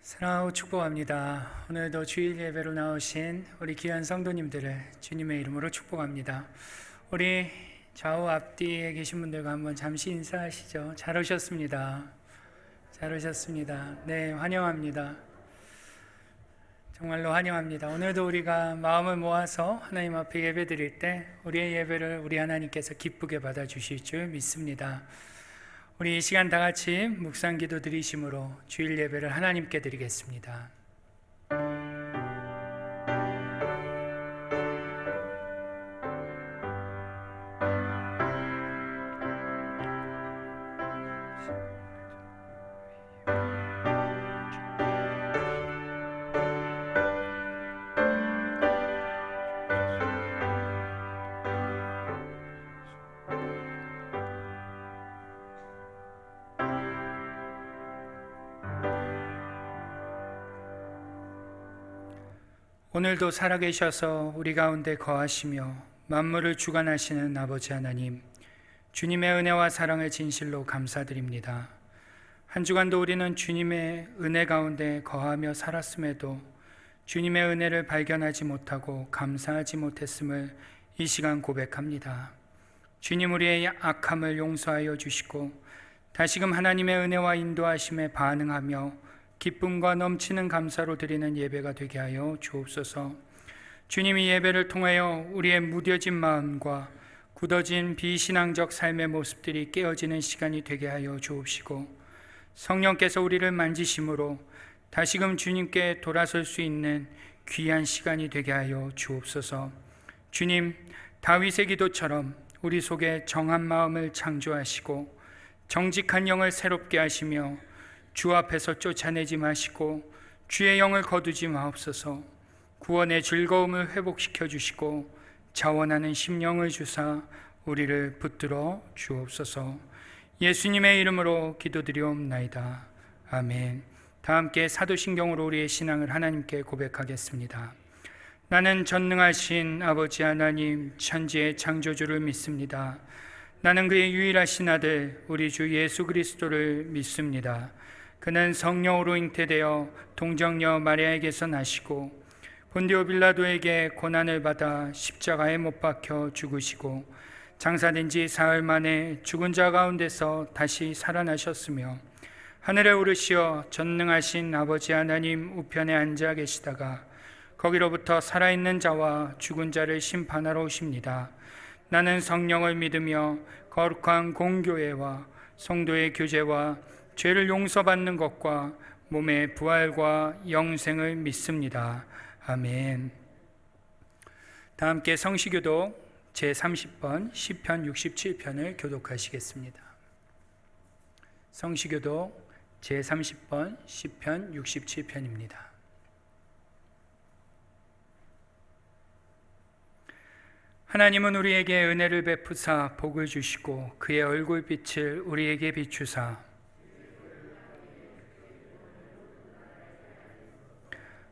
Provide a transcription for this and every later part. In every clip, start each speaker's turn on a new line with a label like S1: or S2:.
S1: 사랑하고 축복합니다. 오늘도 주일 예배로 나오신 우리 귀한 성도님들을 주님의 이름으로 축복합니다. 우리 좌우 앞뒤에 계신 분들과 한번 잠시 인사하시죠. 잘 오셨습니다. 잘 오셨습니다. 네, 환영합니다. 정말로 환영합니다. 오늘도 우리가 마음을 모아서 하나님 앞에 예배 드릴 때 우리의 예배를 우리 하나님께서 기쁘게 받아주실 줄 믿습니다. 우리 이 시간 다 같이 묵상 기도 드리심으로 주일 예배를 하나님께 드리겠습니다. 오늘도 살아계셔서 우리 가운데 거하시며 만물을 주관하시는 아버지 하나님, 주님의 은혜와 사랑을 진실로 감사드립니다. 한 주간도 우리는 주님의 은혜 가운데 거하며 살았음에도 주님의 은혜를 발견하지 못하고 감사하지 못했음을 이 시간 고백합니다. 주님, 우리의 악함을 용서하여 주시고 다시금 하나님의 은혜와 인도하심에 반응하며 기쁨과 넘치는 감사로 드리는 예배가 되게 하여 주옵소서. 주님이 예배를 통하여 우리의 무뎌진 마음과 굳어진 비신앙적 삶의 모습들이 깨어지는 시간이 되게 하여 주옵시고, 성령께서 우리를 만지심으로 다시금 주님께 돌아설 수 있는 귀한 시간이 되게 하여 주옵소서. 주님, 다윗의 기도처럼 우리 속에 정한 마음을 창조하시고 정직한 영을 새롭게 하시며 주 앞에서 쫓아내지 마시고 주의 영을 거두지 마옵소서. 구원의 즐거움을 회복시켜 주시고 자원하는 심령을 주사 우리를 붙들어 주옵소서. 예수님의 이름으로 기도드리옵나이다. 아멘. 다 함께 사도신경으로 우리의 신앙을 하나님께 고백하겠습니다. 나는 전능하신 아버지 하나님 천지의 창조주를 믿습니다. 나는 그의 유일하신 아들 우리 주 예수 그리스도를 믿습니다. 그는 성령으로 잉태되어 동정녀 마리아에게서 나시고 본디오 빌라도에게 고난을 받아 십자가에 못 박혀 죽으시고 장사된 지 사흘 만에 죽은 자 가운데서 다시 살아나셨으며 하늘에 오르시어 전능하신 아버지 하나님 우편에 앉아 계시다가 거기로부터 살아있는 자와 죽은 자를 심판하러 오십니다. 나는 성령을 믿으며 거룩한 공교회와 성도의 교제와 죄를 용서받는 것과 몸의 부활과 영생을 믿습니다. 아멘. 다 함께 성시교독 제30번 시편 67편을 교독하시겠습니다. 성시교독 제30번 시편 67편입니다. 하나님은 우리에게 은혜를 베푸사 복을 주시고 그의 얼굴빛을 우리에게 비추사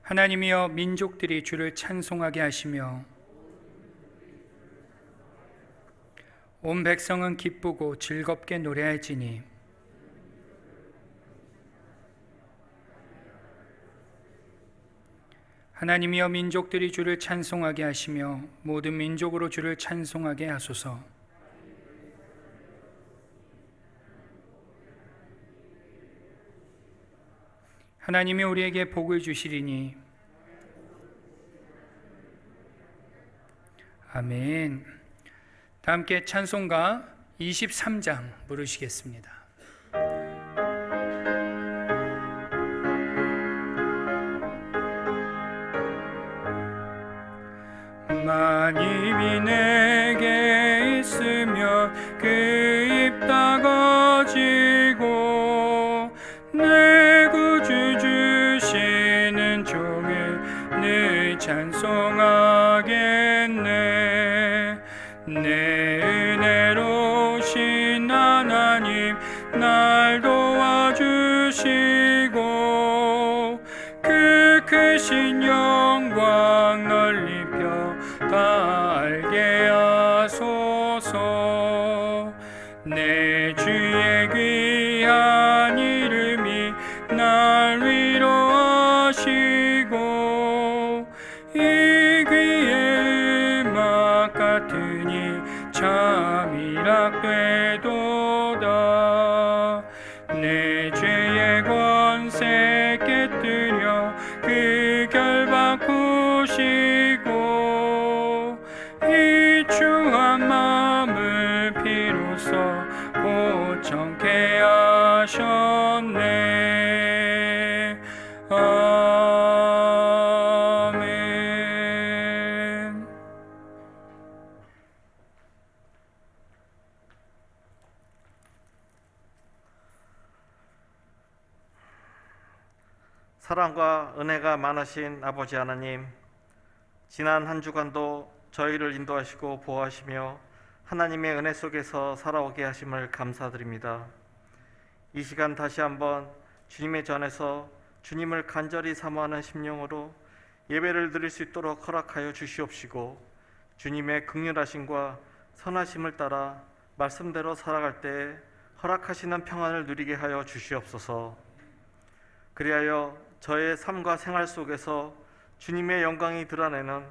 S1: 하나님이여 민족들이 주를 찬송하게 하시며 온 백성은 기쁘고 즐겁게 노래할지니 하나님이여 민족들이 주를 찬송하게 하시며 모든 민족으로 주를 찬송하게 하소서. 하나님이 우리에게 복을 주시리니 아멘. 다 함께 찬송가 23장 부르시겠습니다. 만입이 내게 있으며 그 입 다거지고 내 구주 주시는 종을 늘 찬송하겠네. 내 은혜로우신 하나님 날 도와주시고 그 크신 영광 널리 다 알게 하소서. 내 주의 귀한 이름이 날 위로하시고 내 죄의 권세 깨뜨려 그 결 바꾸시고 이 추한 마음을 비로소 고청케 하셨네. 아멘.
S2: 사랑과 은혜가 많으신 아버지 하나님, 지난 한 주간도 저희를 인도하시고 보호하시며 하나님의 은혜 속에서 살아오게 하심을 감사드립니다. 이 시간 다시 한번 주님의 전에서 주님을 간절히 사모하는 심령으로 예배를 드릴 수 있도록 허락하여 주시옵시고, 주님의 긍휼하심과 선하심을 따라 말씀대로 살아갈 때에 허락하시는 평안을 누리게 하여 주시옵소서. 그리하여 저의 삶과 생활 속에서 주님의 영광이 드러내는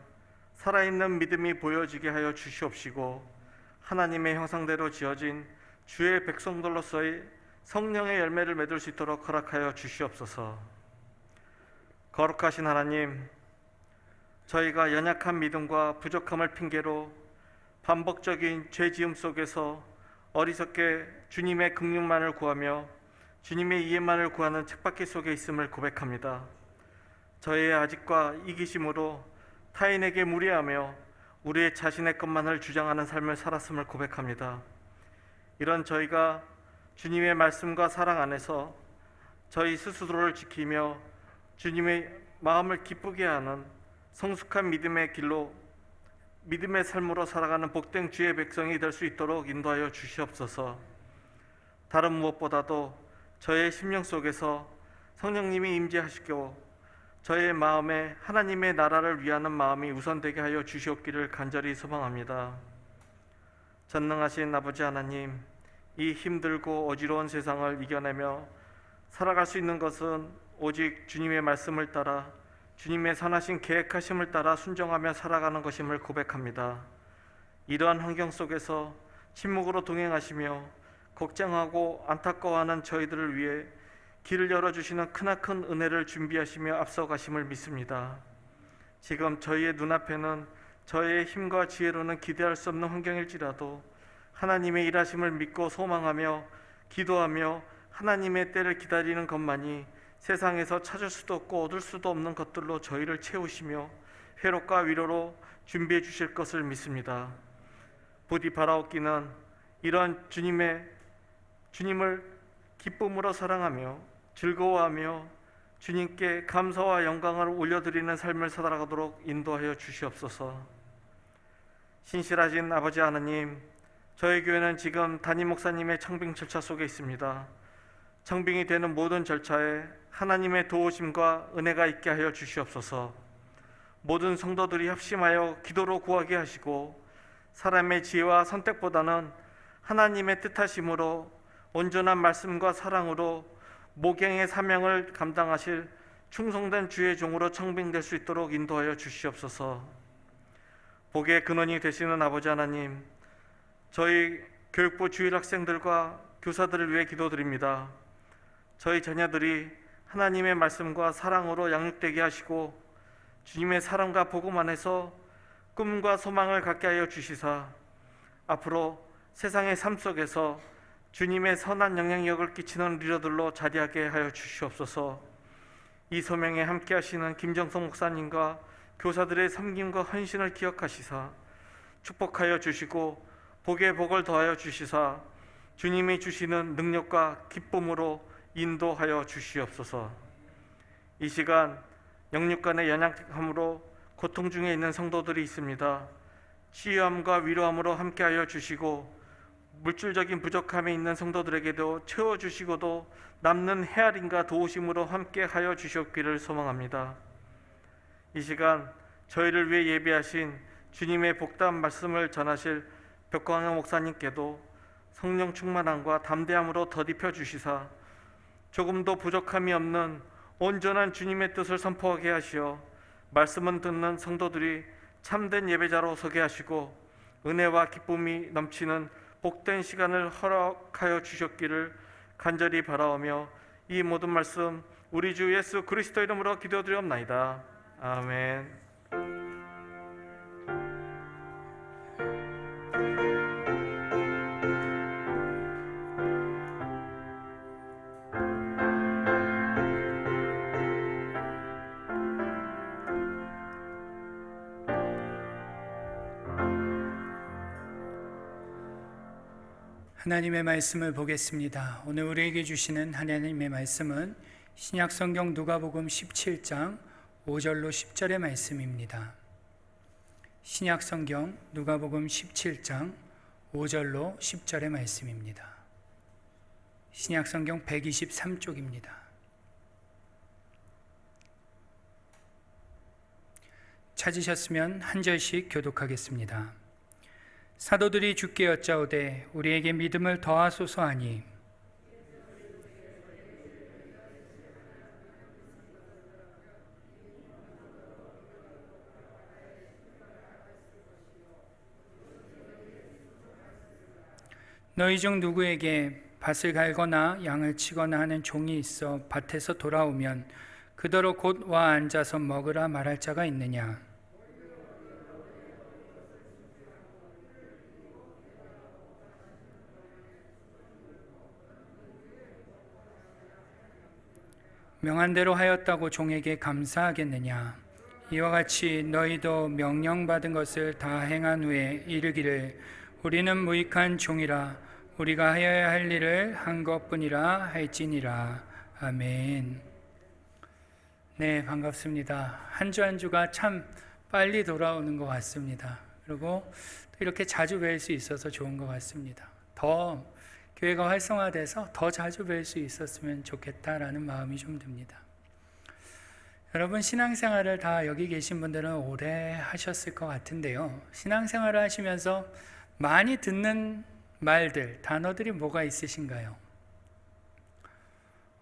S2: 살아있는 믿음이 보여지게 하여 주시옵시고, 하나님의 형상대로 지어진 주의 백성들로서의 성령의 열매를 맺을 수 있도록 허락하여 주시옵소서. 거룩하신 하나님, 저희가 연약한 믿음과 부족함을 핑계로 반복적인 죄 지음 속에서 어리석게 주님의 긍휼만을 구하며 주님의 이해만을 구하는 쳇바퀴 속에 있음을 고백합니다. 저희의 아집과 이기심으로 타인에게 무례하며 우리의 자신의 것만을 주장하는 삶을 살았음을 고백합니다. 이런 저희가 주님의 말씀과 사랑 안에서 저희 스스로를 지키며 주님의 마음을 기쁘게 하는 성숙한 믿음의 길로, 믿음의 삶으로 살아가는 복된 주의 백성이 될 수 있도록 인도하여 주시옵소서. 다른 무엇보다도 저의 심령 속에서 성령님이 임재하시고 저의 마음에 하나님의 나라를 위하는 마음이 우선되게 하여 주시옵기를 간절히 소망합니다. 전능하신 아버지 하나님, 이 힘들고 어지러운 세상을 이겨내며 살아갈 수 있는 것은 오직 주님의 말씀을 따라 주님의 선하신 계획하심을 따라 순종하며 살아가는 것임을 고백합니다. 이러한 환경 속에서 침묵으로 동행하시며 걱정하고 안타까워하는 저희들을 위해 길을 열어주시는 크나큰 은혜를 준비하시며 앞서가심을 믿습니다. 지금 저희의 눈앞에는 저희의 힘과 지혜로는 기대할 수 없는 환경일지라도 하나님의 일하심을 믿고 소망하며 기도하며 하나님의 때를 기다리는 것만이 세상에서 찾을 수도 없고 얻을 수도 없는 것들로 저희를 채우시며 회복과 위로로 준비해 주실 것을 믿습니다. 부디 바라옵기는 이런 주님을 기쁨으로 사랑하며 즐거워하며 주님께 감사와 영광을 올려드리는 삶을 살아가도록 인도하여 주시옵소서. 신실하신 아버지 하나님, 저희 교회는 지금 담임 목사님의 청빙 절차 속에 있습니다. 청빙이 되는 모든 절차에 하나님의 도우심과 은혜가 있게 하여 주시옵소서. 모든 성도들이 합심하여 기도로 구하게 하시고 사람의 지혜와 선택보다는 하나님의 뜻하심으로 온전한 말씀과 사랑으로 목양의 사명을 감당하실 충성된 주의 종으로 청빙될 수 있도록 인도하여 주시옵소서. 복의 근원이 되시는 아버지 하나님, 저희 교육부 주일 학생들과 교사들을 위해 기도드립니다. 저희 자녀들이 하나님의 말씀과 사랑으로 양육되게 하시고 주님의 사랑과 복음 안에서 꿈과 소망을 갖게 하여 주시사 앞으로 세상의 삶 속에서 주님의 선한 영향력을 끼치는 리더들로 자리하게 하여 주시옵소서. 이 소명에 함께 하시는 김정성 목사님과 교사들의 섬김과 헌신을 기억하시사 축복하여 주시고 복의 복을 더하여 주시사 주님이 주시는 능력과 기쁨으로 인도하여 주시옵소서. 이 시간 영육간의 연약함으로 고통 중에 있는 성도들이 있습니다. 치유함과 위로함으로 함께하여 주시고 물질적인 부족함에 있는 성도들에게도 채워주시고도 남는 헤아림과 도우심으로 함께하여 주셨기를 소망합니다. 이 시간 저희를 위해 예비하신 주님의 복담 말씀을 전하실 벽광영 목사님께도 성령 충만함과 담대함으로 덧입혀 주시사 조금도 부족함이 없는 온전한 주님의 뜻을 선포하게 하시어 말씀은 듣는 성도들이 참된 예배자로 서게 하시고 은혜와 기쁨이 넘치는 복된 시간을 허락하여 주셨기를 간절히 바라오며 이 모든 말씀 우리 주 예수 그리스도 이름으로 기도드리옵나이다. 아멘.
S1: 하나님의 말씀을 보겠습니다. 오늘 우리에게 주시는 하나님의 말씀은 신약성경 누가복음 17장 5절로 10절의 말씀입니다. 신약성경 누가복음 17장 5절로 10절의 말씀입니다. 신약성경 123쪽입니다. 찾으셨으면 한 절씩 교독하겠습니다. 사도들이 주께 여짜오되 우리에게 믿음을 더하소서 하니 너희 중 누구에게 밭을 갈거나 양을 치거나 하는 종이 있어 밭에서 돌아오면 그더러 곧 와 앉아서 먹으라 말할 자가 있느냐? 명한 대로 하였다고 종에게 감사하겠느냐? 이와 같이 너희도 명령받은 것을 다 행한 후에 이르기를 우리는 무익한 종이라 우리가 하여야 할 일을 한 것뿐이라 할지니라. 아멘. 네, 반갑습니다. 한 주 한 주가 참 빨리 돌아오는 것 같습니다. 그리고 또 이렇게 자주 뵐 수 있어서 좋은 것 같습니다. 더 교회가 활성화돼서 더 자주 뵐 수 있었으면 좋겠다라는 마음이 좀 듭니다. 여러분, 신앙생활을 다 여기 계신 분들은 오래 하셨을 것 같은데요. 신앙생활을 하시면서 많이 듣는 말들, 단어들이 뭐가 있으신가요?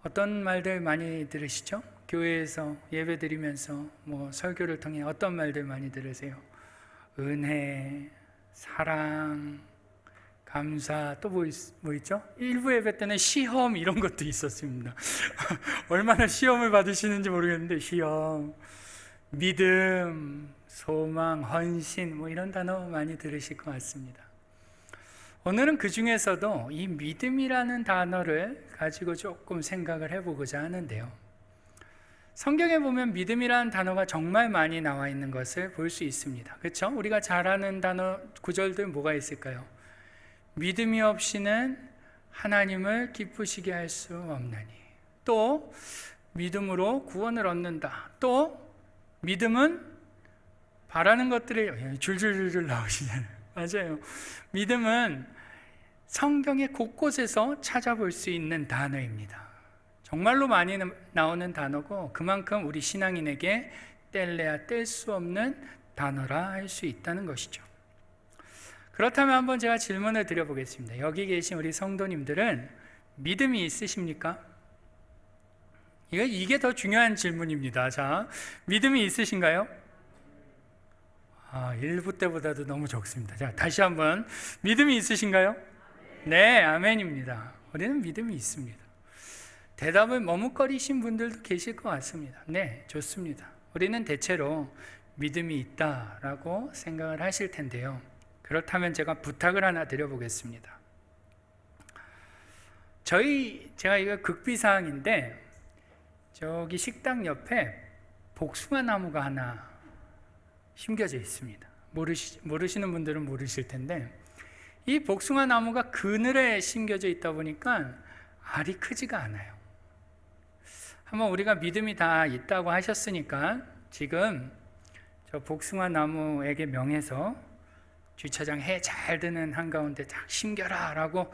S1: 어떤 말들 많이 들으시죠? 교회에서 예배 드리면서 설교를 통해 어떤 말들 많이 들으세요? 은혜, 사랑, 감사, 또 뭐 있죠? 일부 예배 때는 시험 이런 것도 있었습니다. 얼마나 시험을 받으시는지 모르겠는데 시험, 믿음, 소망, 헌신 이런 단어 많이 들으실 것 같습니다. 오늘은 그 중에서도 이 믿음이라는 단어를 가지고 조금 생각을 해보고자 하는데요. 성경에 보면 믿음이라는 단어가 정말 많이 나와 있는 것을 볼 수 있습니다. 그렇죠? 우리가 잘 아는 단어, 구절들 뭐가 있을까요? 믿음이 없이는 하나님을 기쁘시게 할 수 없나니, 또 믿음으로 구원을 얻는다, 또 믿음은 바라는 것들을 줄줄줄 나오시잖아요. 맞아요. 믿음은 성경의 곳곳에서 찾아볼 수 있는 단어입니다. 정말로 많이 나오는 단어고 그만큼 우리 신앙인에게 뗄래야 뗄 수 없는 단어라 할 수 있다는 것이죠. 그렇다면 한번 제가 질문을 드려보겠습니다. 여기 계신 우리 성도님들은 믿음이 있으십니까? 이게 더 중요한 질문입니다. 자, 믿음이 있으신가요? 1부 때보다도 너무 적습니다. 자, 다시 한번. 믿음이 있으신가요? 네, 아멘입니다. 우리는 믿음이 있습니다. 대답을 머뭇거리신 분들도 계실 것 같습니다. 네, 좋습니다. 우리는 대체로 믿음이 있다라고 생각을 하실 텐데요. 그렇다면 제가 부탁을 하나 드려보겠습니다. 제가 이거 극비사항인데 저기 식당 옆에 복숭아 나무가 하나 심겨져 있습니다. 모르시는 분들은 모르실 텐데 이 복숭아 나무가 그늘에 심겨져 있다 보니까 알이 크지가 않아요. 한번 우리가 믿음이 다 있다고 하셨으니까 지금 저 복숭아 나무에게 명해서 주차장 해 잘 드는 한가운데 딱 심겨라 라고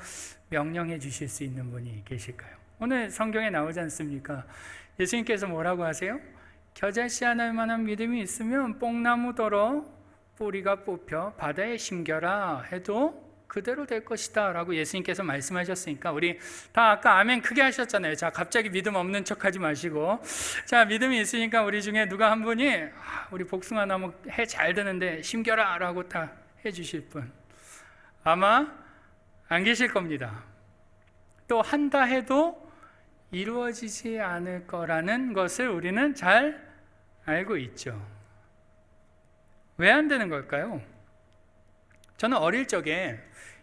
S1: 명령해 주실 수 있는 분이 계실까요? 오늘 성경에 나오지 않습니까? 예수님께서 뭐라고 하세요? 겨자씨 하나일 만한 믿음이 있으면 뽕나무더러 뿌리가 뽑혀 바다에 심겨라 해도 그대로 될 것이다 라고 예수님께서 말씀하셨으니까 우리 다 아까 아멘 크게 하셨잖아요. 자, 갑자기 믿음 없는 척 하지 마시고, 자, 믿음이 있으니까 우리 중에 누가 한 분이 우리 복숭아 나무 해 잘 드는데 심겨라 라고 다 해주실 분 아마 안 계실 겁니다. 또 한다 해도 이루어지지 않을 거라는 것을 우리는 잘 알고 있죠. 왜 안 되는 걸까요? 저는 어릴 적에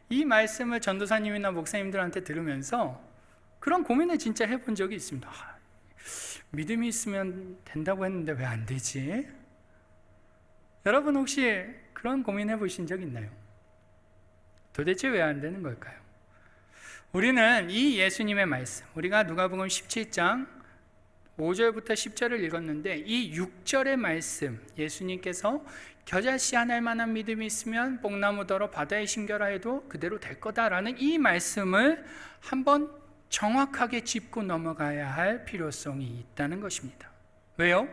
S1: 이 말씀을 전도사님이나 목사님들한테 들으면서 그런 고민을 진짜 해본 적이 있습니다. 믿음이 있으면 된다고 했는데 왜 안 되지? 여러분 혹시 그런 고민해 보신 적 있나요? 도대체 왜 안 되는 걸까요? 우리는 이 예수님의 말씀, 우리가 누가복음 17장 5절부터 10절을 읽었는데 이 6절의 말씀, 예수님께서 겨자씨 하나일 만한 믿음이 있으면 뽕나무더러 바다에 심겨라 해도 그대로 될 거다라는 이 말씀을 한번 정확하게 짚고 넘어가야 할 필요성이 있다는 것입니다. 왜요?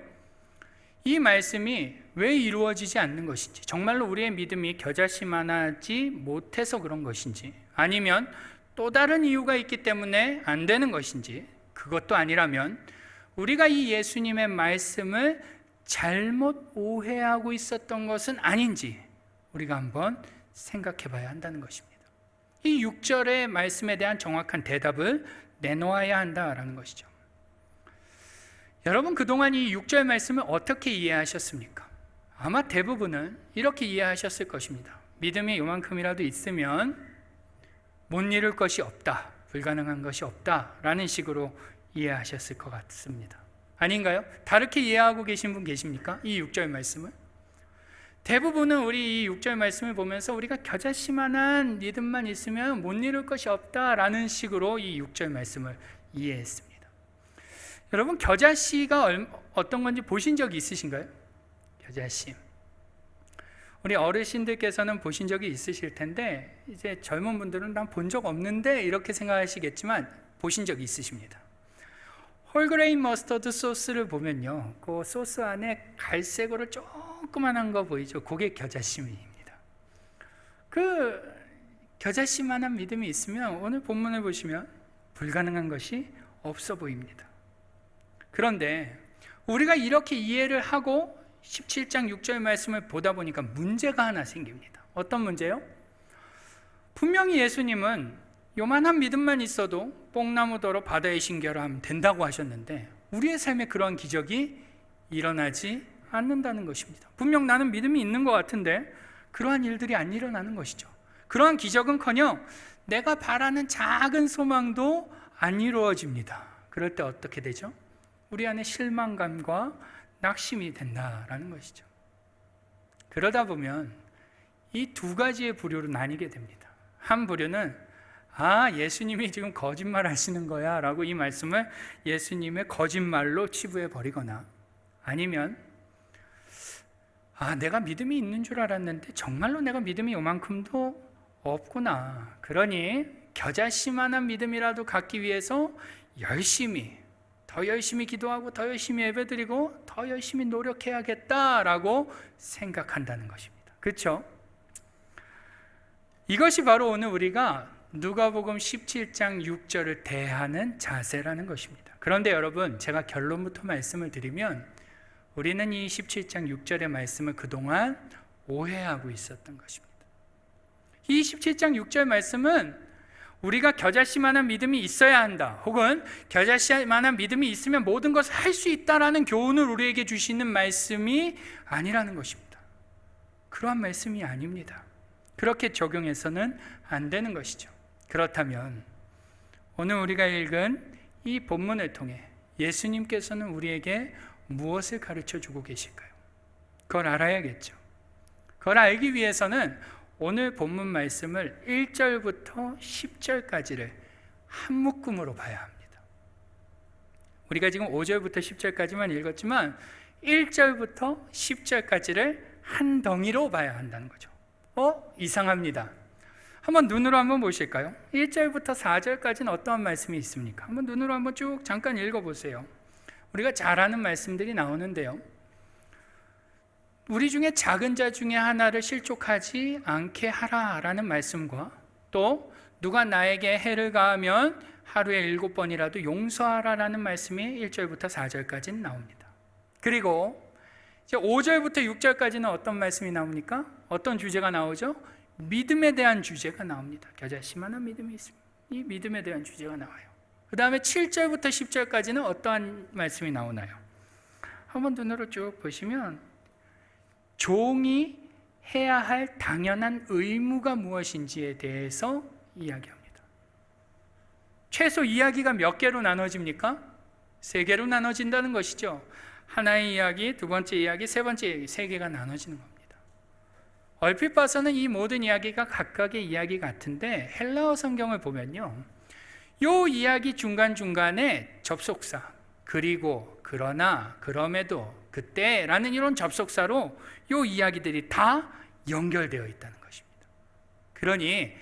S1: 이 말씀이 왜 이루어지지 않는 것인지, 정말로 우리의 믿음이 겨자씨만하지 못해서 그런 것인지, 아니면 또 다른 이유가 있기 때문에 안 되는 것인지, 그것도 아니라면 우리가 이 예수님의 말씀을 잘못 오해하고 있었던 것은 아닌지 우리가 한번 생각해 봐야 한다는 것입니다. 이 6절의 말씀에 대한 정확한 대답을 내놓아야 한다라는 것이죠. 여러분 그동안 이 6절 말씀을 어떻게 이해하셨습니까? 아마 대부분은 이렇게 이해하셨을 것입니다. 믿음이 요만큼이라도 있으면 못 이룰 것이 없다, 불가능한 것이 없다라는 식으로 이해하셨을 것 같습니다. 아닌가요? 다르게 이해하고 계신 분 계십니까? 이 6절 말씀을? 대부분은 우리 이 6절 말씀을 보면서 우리가 겨자씨만한 믿음만 있으면 못 이룰 것이 없다라는 식으로 이 6절 말씀을 이해했습니다. 여러분 겨자씨가 어떤 건지 보신 적이 있으신가요? 겨자씨. 우리 어르신들께서는 보신 적이 있으실 텐데 이제 젊은 분들은 난 본 적 없는데 이렇게 생각하시겠지만 보신 적이 있으십니다. 홀그레인 머스터드 소스를 보면요, 그 소스 안에 갈색으로 조그만한 거 보이죠? 그게 겨자씨입니다. 그 겨자씨만한 믿음이 있으면 오늘 본문을 보시면 불가능한 것이 없어 보입니다. 그런데 우리가 이렇게 이해를 하고 17장 6절 말씀을 보다 보니까 문제가 하나 생깁니다. 어떤 문제요? 분명히 예수님은 요만한 믿음만 있어도 뽕나무더러 바다에 심겨라 하면 된다고 하셨는데 우리의 삶에 그러한 기적이 일어나지 않는다는 것입니다. 분명 나는 믿음이 있는 것 같은데 그러한 일들이 안 일어나는 것이죠. 그러한 기적은커녕 내가 바라는 작은 소망도 안 이루어집니다. 그럴 때 어떻게 되죠? 우리 안에 실망감과 낙심이 된다라는 것이죠. 그러다 보면 이 두 가지의 부류로 나뉘게 됩니다. 한 부류는 예수님이 지금 거짓말 하시는 거야 라고 이 말씀을 예수님의 거짓말로 치부해 버리거나, 아니면 내가 믿음이 있는 줄 알았는데 정말로 내가 믿음이 요만큼도 없구나, 그러니 겨자씨만한 믿음이라도 갖기 위해서 더 열심히 기도하고 더 열심히 예배드리고 더 열심히 노력해야겠다라고 생각한다는 것입니다. 그렇죠? 이것이 바로 오늘 우리가 누가복음 17장 6절을 대하는 자세라는 것입니다. 그런데 여러분, 제가 결론부터 말씀을 드리면 우리는 이 17장 6절의 말씀을 그동안 오해하고 있었던 것입니다. 이 17장 6절 말씀은 우리가 겨자씨만한 믿음이 있어야 한다, 혹은 겨자씨만한 믿음이 있으면 모든 것을 할 수 있다라는 교훈을 우리에게 주시는 말씀이 아니라는 것입니다. 그러한 말씀이 아닙니다. 그렇게 적용해서는 안 되는 것이죠. 그렇다면 오늘 우리가 읽은 이 본문을 통해 예수님께서는 우리에게 무엇을 가르쳐 주고 계실까요? 그걸 알아야겠죠. 그걸 알기 위해서는 오늘 본문 말씀을 1절부터 10절까지를 한 묶음으로 봐야 합니다. 우리가 지금 5절부터 10절까지만 읽었지만 1절부터 10절까지를 한 덩이로 봐야 한다는 거죠. 이상합니다. 한번 눈으로 한번 보실까요? 1절부터 4절까지는 어떠한 말씀이 있습니까? 한번 눈으로 한번 쭉 잠깐 읽어보세요. 우리가 잘 아는 말씀들이 나오는데요, 우리 중에 작은 자 중에 하나를 실족하지 않게 하라라는 말씀과, 또 누가 나에게 해를 가하면 하루에 7번이라도 용서하라라는 말씀이 1절부터 4절까지는 나옵니다. 그리고 이제 5절부터 6절까지는 어떤 말씀이 나옵니까? 어떤 주제가 나오죠? 믿음에 대한 주제가 나옵니다. 겨자씨만한 믿음이 있습니다. 이 믿음에 대한 주제가 나와요. 그 다음에 7절부터 10절까지는 어떠한 말씀이 나오나요? 한번 눈으로 쭉 보시면 종이 해야 할 당연한 의무가 무엇인지에 대해서 이야기합니다. 최소 이야기가 몇 개로 나눠집니까? 3개로 나눠진다는 것이죠. 하나의 이야기, 두 번째 이야기, 세 번째 이야기, 3개가 나눠지는 겁니다. 얼핏 봐서는 이 모든 이야기가 각각의 이야기 같은데 헬라어 성경을 보면요, 요 이야기 중간중간에 접속사, 그리고, 그러나, 그럼에도, 그때라는 이런 접속사로 요 이야기들이 다 연결되어 있다는 것입니다. 그러니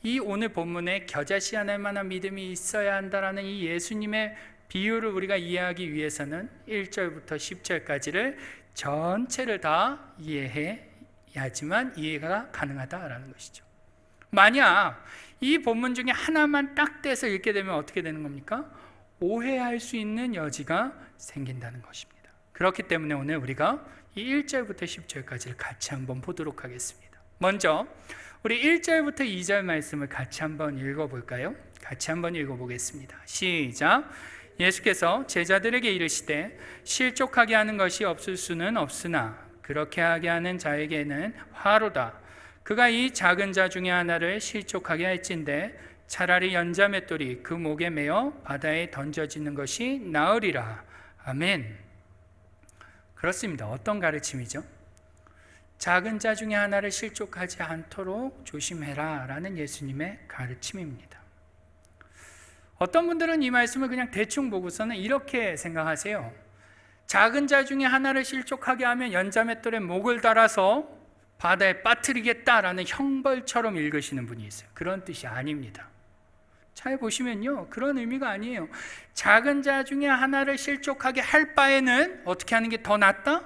S1: 이 오늘 본문에 겨자씨 하나일 만한 믿음이 있어야 한다라는 이 예수님의 비유를 우리가 이해하기 위해서는 1절부터 10절까지를 전체를 다 이해해야지만 이해가 가능하다라는 것이죠. 만약 이 본문 중에 하나만 딱 떼서 읽게 되면 어떻게 되는 겁니까? 오해할 수 있는 여지가 생긴다는 것입니다. 그렇기 때문에 오늘 우리가 이 1절부터 10절까지를 같이 한번 보도록 하겠습니다. 먼저 우리 1절부터 2절 말씀을 같이 한번 읽어볼까요? 같이 한번 읽어보겠습니다. 시작. 예수께서 제자들에게 이르시되 실족하게 하는 것이 없을 수는 없으나 그렇게 하게 하는 자에게는 화로다. 그가 이 작은 자 중에 하나를 실족하게 할진대 차라리 연자맷돌이 그 목에 매어 바다에 던져지는 것이 나으리라. 아멘. 그렇습니다. 어떤 가르침이죠? 작은 자 중에 하나를 실족하지 않도록 조심해라 라는 예수님의 가르침입니다. 어떤 분들은 이 말씀을 그냥 대충 보고서는 이렇게 생각하세요. 작은 자 중에 하나를 실족하게 하면 연자맷돌에 목을 달아서 바다에 빠뜨리겠다라는 형벌처럼 읽으시는 분이 있어요. 그런 뜻이 아닙니다. 잘 보시면요, 그런 의미가 아니에요. 작은 자 중에 하나를 실족하게 할 바에는 어떻게 하는 게 더 낫다?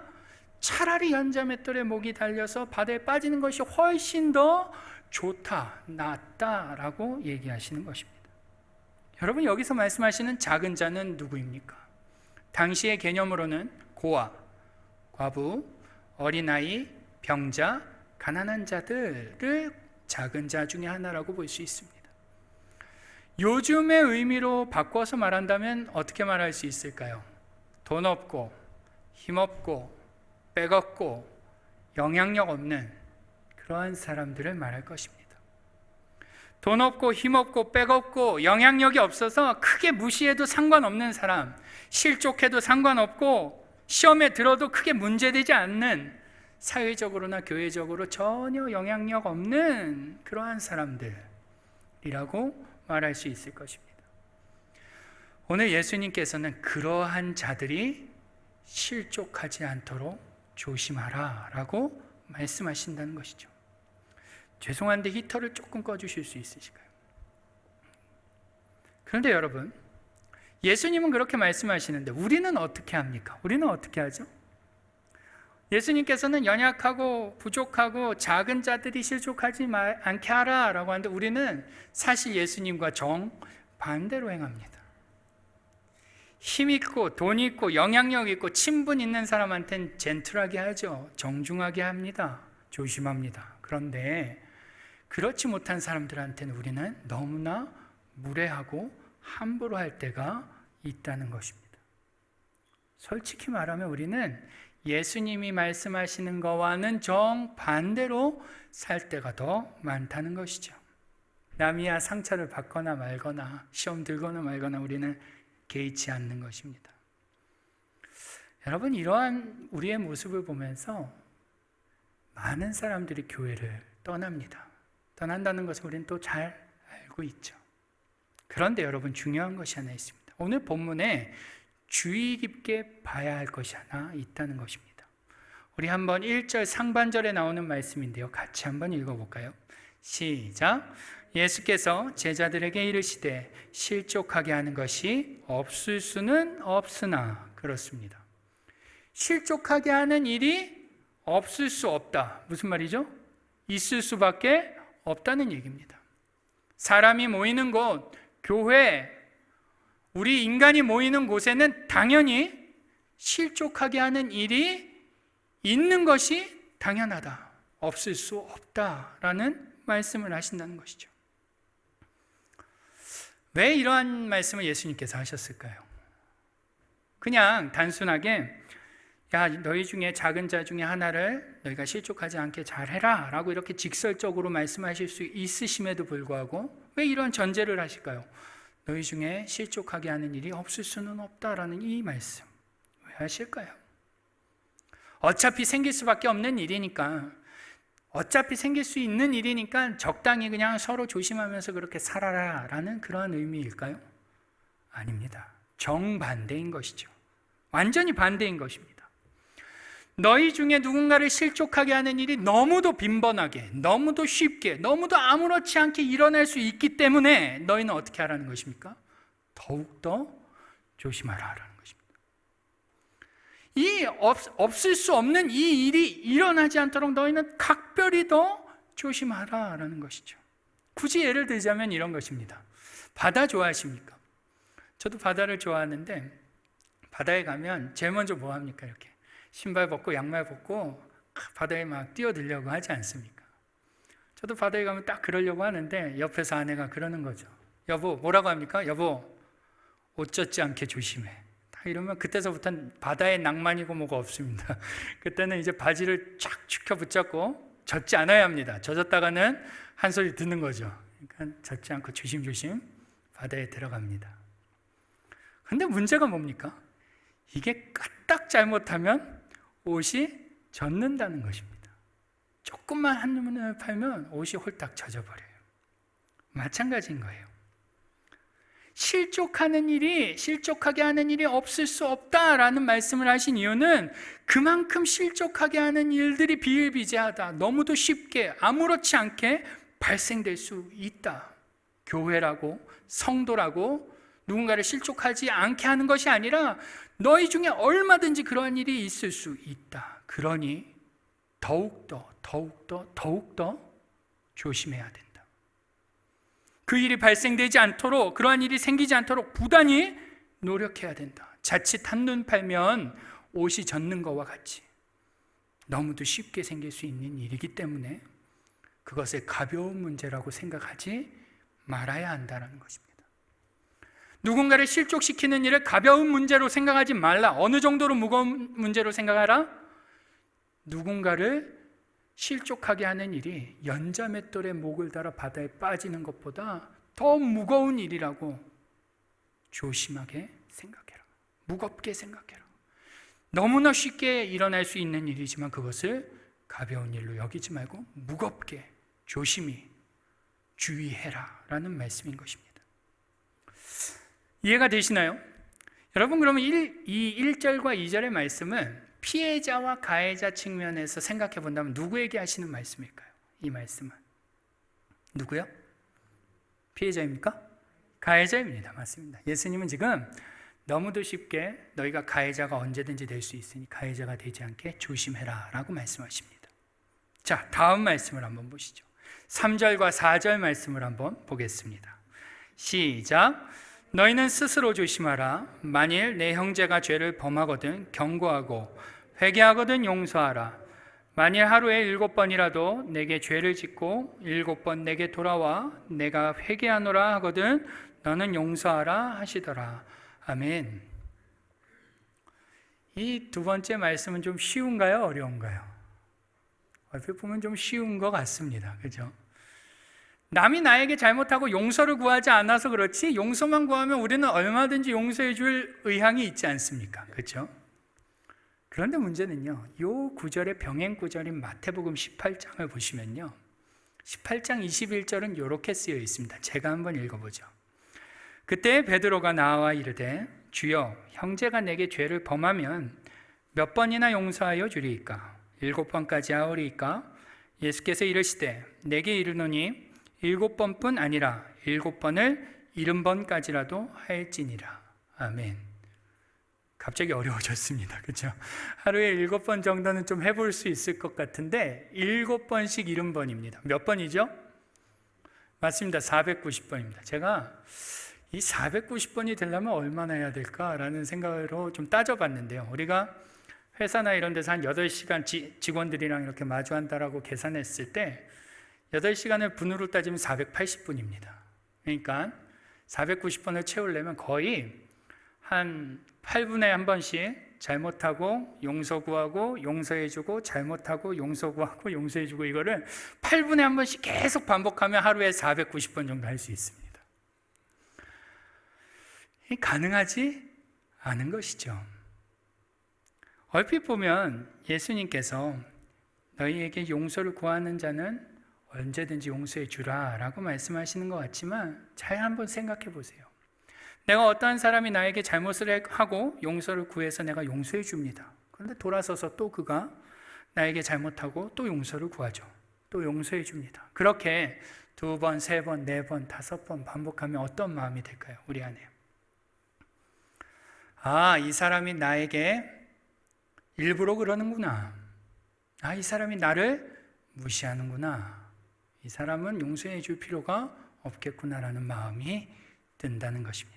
S1: 차라리 연자맷돌에 목이 달려서 바다에 빠지는 것이 훨씬 더 좋다, 낫다라고 얘기하시는 것입니다. 여러분, 여기서 말씀하시는 작은 자는 누구입니까? 당시의 개념으로는 고아, 과부, 어린아이, 병자, 가난한 자들을 작은 자 중에 하나라고 볼 수 있습니다. 요즘의 의미로 바꿔서 말한다면 어떻게 말할 수 있을까요? 돈 없고, 힘 없고, 빽 없고, 영향력 없는 그러한 사람들을 말할 것입니다. 돈 없고, 힘 없고, 빽 없고, 영향력이 없어서 크게 무시해도 상관없는 사람, 실족해도 상관없고, 시험에 들어도 크게 문제되지 않는, 사회적으로나 교회적으로 전혀 영향력 없는 그러한 사람들이라고 말할 수 있을 것입니다. 오늘 예수님께서는 그러한 자들이 실족하지 않도록 조심하라 라고 말씀하신다는 것이죠. 죄송한데 히터를 조금 꺼주실 수 있으실까요? 그런데 여러분, 예수님은 그렇게 말씀하시는데 우리는 어떻게 합니까? 우리는 어떻게 하죠? 예수님께서는 연약하고 부족하고 작은 자들이 실족하지 않게 하라 라고 하는데 우리는 사실 예수님과 정반대로 행합니다. 힘 있고 돈 있고 영향력 있고 친분 있는 사람한테는 젠틀하게 하죠. 정중하게 합니다. 조심합니다. 그런데 그렇지 못한 사람들한테는 우리는 너무나 무례하고 함부로 할 때가 있다는 것입니다. 솔직히 말하면 우리는 예수님이 말씀하시는 것과는 정반대로 살 때가 더 많다는 것이죠. 남이야 상처를 받거나 말거나 시험 들거나 말거나 우리는 개의치 않는 것입니다. 여러분, 이러한 우리의 모습을 보면서 많은 사람들이 교회를 떠납니다. 떠난다는 것을 우리는 또 잘 알고 있죠. 그런데 여러분, 중요한 것이 하나 있습니다. 오늘 본문에 주의 깊게 봐야 할 것이 하나 있다는 것입니다. 우리 한번 1절 상반절에 나오는 말씀인데요, 같이 한번 읽어볼까요? 시작. 예수께서 제자들에게 이르시되 실족하게 하는 것이 없을 수는 없으나. 그렇습니다. 실족하게 하는 일이 없을 수 없다. 무슨 말이죠? 있을 수밖에 없다는 얘기입니다. 사람이 모이는 곳, 교회, 우리 인간이 모이는 곳에는 당연히 실족하게 하는 일이 있는 것이 당연하다. 없을 수 없다라는 말씀을 하신다는 것이죠. 왜 이러한 말씀을 예수님께서 하셨을까요? 그냥 단순하게 야, 너희 중에 작은 자 중에 하나를 너희가 실족하지 않게 잘해라 라고 이렇게 직설적으로 말씀하실 수 있으심에도 불구하고 왜 이런 전제를 하실까요? 너희 중에 실족하게 하는 일이 없을 수는 없다라는 이 말씀 왜 하실까요? 어차피 생길 수밖에 없는 일이니까, 어차피 생길 수 있는 일이니까 적당히 그냥 서로 조심하면서 그렇게 살아라 라는 그러한 의미일까요? 아닙니다. 정반대인 것이죠. 완전히 반대인 것입니다. 너희 중에 누군가를 실족하게 하는 일이 너무도 빈번하게, 너무도 쉽게, 너무도 아무렇지 않게 일어날 수 있기 때문에 너희는 어떻게 하라는 것입니까? 더욱더 조심하라는 것입니다. 없을 수 없는 이 일이 일어나지 않도록 너희는 각별히 더 조심하라는 것이죠. 굳이 예를 들자면 이런 것입니다. 바다 좋아하십니까? 저도 바다를 좋아하는데 바다에 가면 제일 먼저 뭐 합니까? 이렇게 신발 벗고 양말 벗고 바다에 막 뛰어들려고 하지 않습니까? 저도 바다에 가면 딱 그러려고 하는데 옆에서 아내가 그러는 거죠. 여보, 뭐라고 합니까? 여보, 옷 젖지 않게 조심해. 다 이러면 그때서부터는 바다에 낭만이고 뭐가 없습니다. 그때는 이제 바지를 쫙 축혀 붙잡고 젖지 않아야 합니다. 젖었다가는 한 소리 듣는 거죠. 그러니까 젖지 않고 조심조심 바다에 들어갑니다. 근데 문제가 뭡니까? 이게 까딱 잘못하면 옷이 젖는다는 것입니다. 조금만 한눈을 팔면 옷이 홀딱 젖어버려요. 마찬가지인 거예요. 실족하게 하는 일이 없을 수 없다라는 말씀을 하신 이유는 그만큼 실족하게 하는 일들이 비일비재하다, 너무도 쉽게 아무렇지 않게 발생될 수 있다. 교회라고, 성도라고 누군가를 실족하지 않게 하는 것이 아니라 너희 중에 얼마든지 그러한 일이 있을 수 있다. 그러니 더욱더 조심해야 된다. 그 일이 발생되지 않도록, 그러한 일이 생기지 않도록 부단히 노력해야 된다. 자칫 한눈 팔면 옷이 젖는 것과 같이 너무도 쉽게 생길 수 있는 일이기 때문에 그것을 가벼운 문제라고 생각하지 말아야 한다는 것입니다. 누군가를 실족시키는 일을 가벼운 문제로 생각하지 말라. 어느 정도로 무거운 문제로 생각하라? 누군가를 실족하게 하는 일이 연자맷돌에 목을 달아 바다에 빠지는 것보다 더 무거운 일이라고 조심하게 생각해라. 무겁게 생각해라. 너무나 쉽게 일어날 수 있는 일이지만 그것을 가벼운 일로 여기지 말고 무겁게 조심히 주의해라 라는 말씀인 것입니다. 이해가 되시나요? 여러분, 그러면 이 1절과 2절의 말씀은 피해자와 가해자 측면에서 생각해 본다면 누구에게 하시는 말씀일까요? 이 말씀은 누구요? 피해자입니까? 가해자입니다. 맞습니다. 예수님은 지금 너무도 쉽게 너희가 가해자가 언제든지 될 수 있으니 가해자가 되지 않게 조심해라 라고 말씀하십니다. 자, 다음 말씀을 한번 보시죠. 3절과 4절 말씀을 한번 보겠습니다. 시작. 너희는 스스로 조심하라. 만일 내 형제가 죄를 범하거든 경고하고 회개하거든 용서하라. 만일 하루에 7번이라도 내게 죄를 짓고 7번 내게 돌아와 내가 회개하노라 하거든 너는 용서하라 하시더라. 아멘. 이 두 번째 말씀은 좀 쉬운가요? 어려운가요? 얼핏 보면 좀 쉬운 것 같습니다. 그죠? 남이 나에게 잘못하고 용서를 구하지 않아서 그렇지 용서만 구하면 우리는 얼마든지 용서해 줄 의향이 있지 않습니까? 그렇죠? 그런데 문제는요, 이 구절의 병행 구절인 마태복음 18장을 보시면요, 18장 21절은 이렇게 쓰여 있습니다. 제가 한번 읽어보죠. 그때 베드로가 나와 이르되 주여, 형제가 내게 죄를 범하면 몇 번이나 용서하여 주리이까? 7번까지 하오리이까? 예수께서 이르시되 내게 이르노니 7번뿐 아니라 7번을 70번까지라도 할지니라. 아멘. 갑자기 어려워졌습니다. 그렇죠? 하루에 7번 정도는 좀 해볼 수 있을 것 같은데 7번씩 70번입니다. 몇 번이죠? 맞습니다. 490번입니다. 제가 이 490번이 되려면 얼마나 해야 될까라는 생각으로 좀 따져봤는데요. 우리가 회사나 이런 데서 한 8시간 직원들이랑 이렇게 마주한다라고 계산했을 때 8시간을 분으로 따지면 480분입니다. 그러니까 490번을 채우려면 거의 한 8분에 한 번씩 잘못하고 용서 구하고 용서해주고 잘못하고 용서 구하고 용서해주고 이거를 8분에 한 번씩 계속 반복하면 하루에 490번 정도 할 수 있습니다. 가능하지 않은 것이죠. 얼핏 보면 예수님께서 너희에게 용서를 구하는 자는 언제든지 용서해 주라 라고 말씀하시는 것 같지만 잘 한번 생각해 보세요. 내가 어떠한 사람이 나에게 잘못을 하고 용서를 구해서 내가 용서해 줍니다. 그런데 돌아서서 또 그가 나에게 잘못하고 또 용서를 구하죠. 또 용서해 줍니다. 그렇게 2번, 3번, 4번, 5번 반복하면 어떤 마음이 될까요? 우리 안에. 아, 이 사람이 나에게 일부러 그러는구나. 아, 이 사람이 나를 무시하는구나. 이 사람은 용서해 줄 필요가 없겠구나라는 마음이 든다는 것입니다.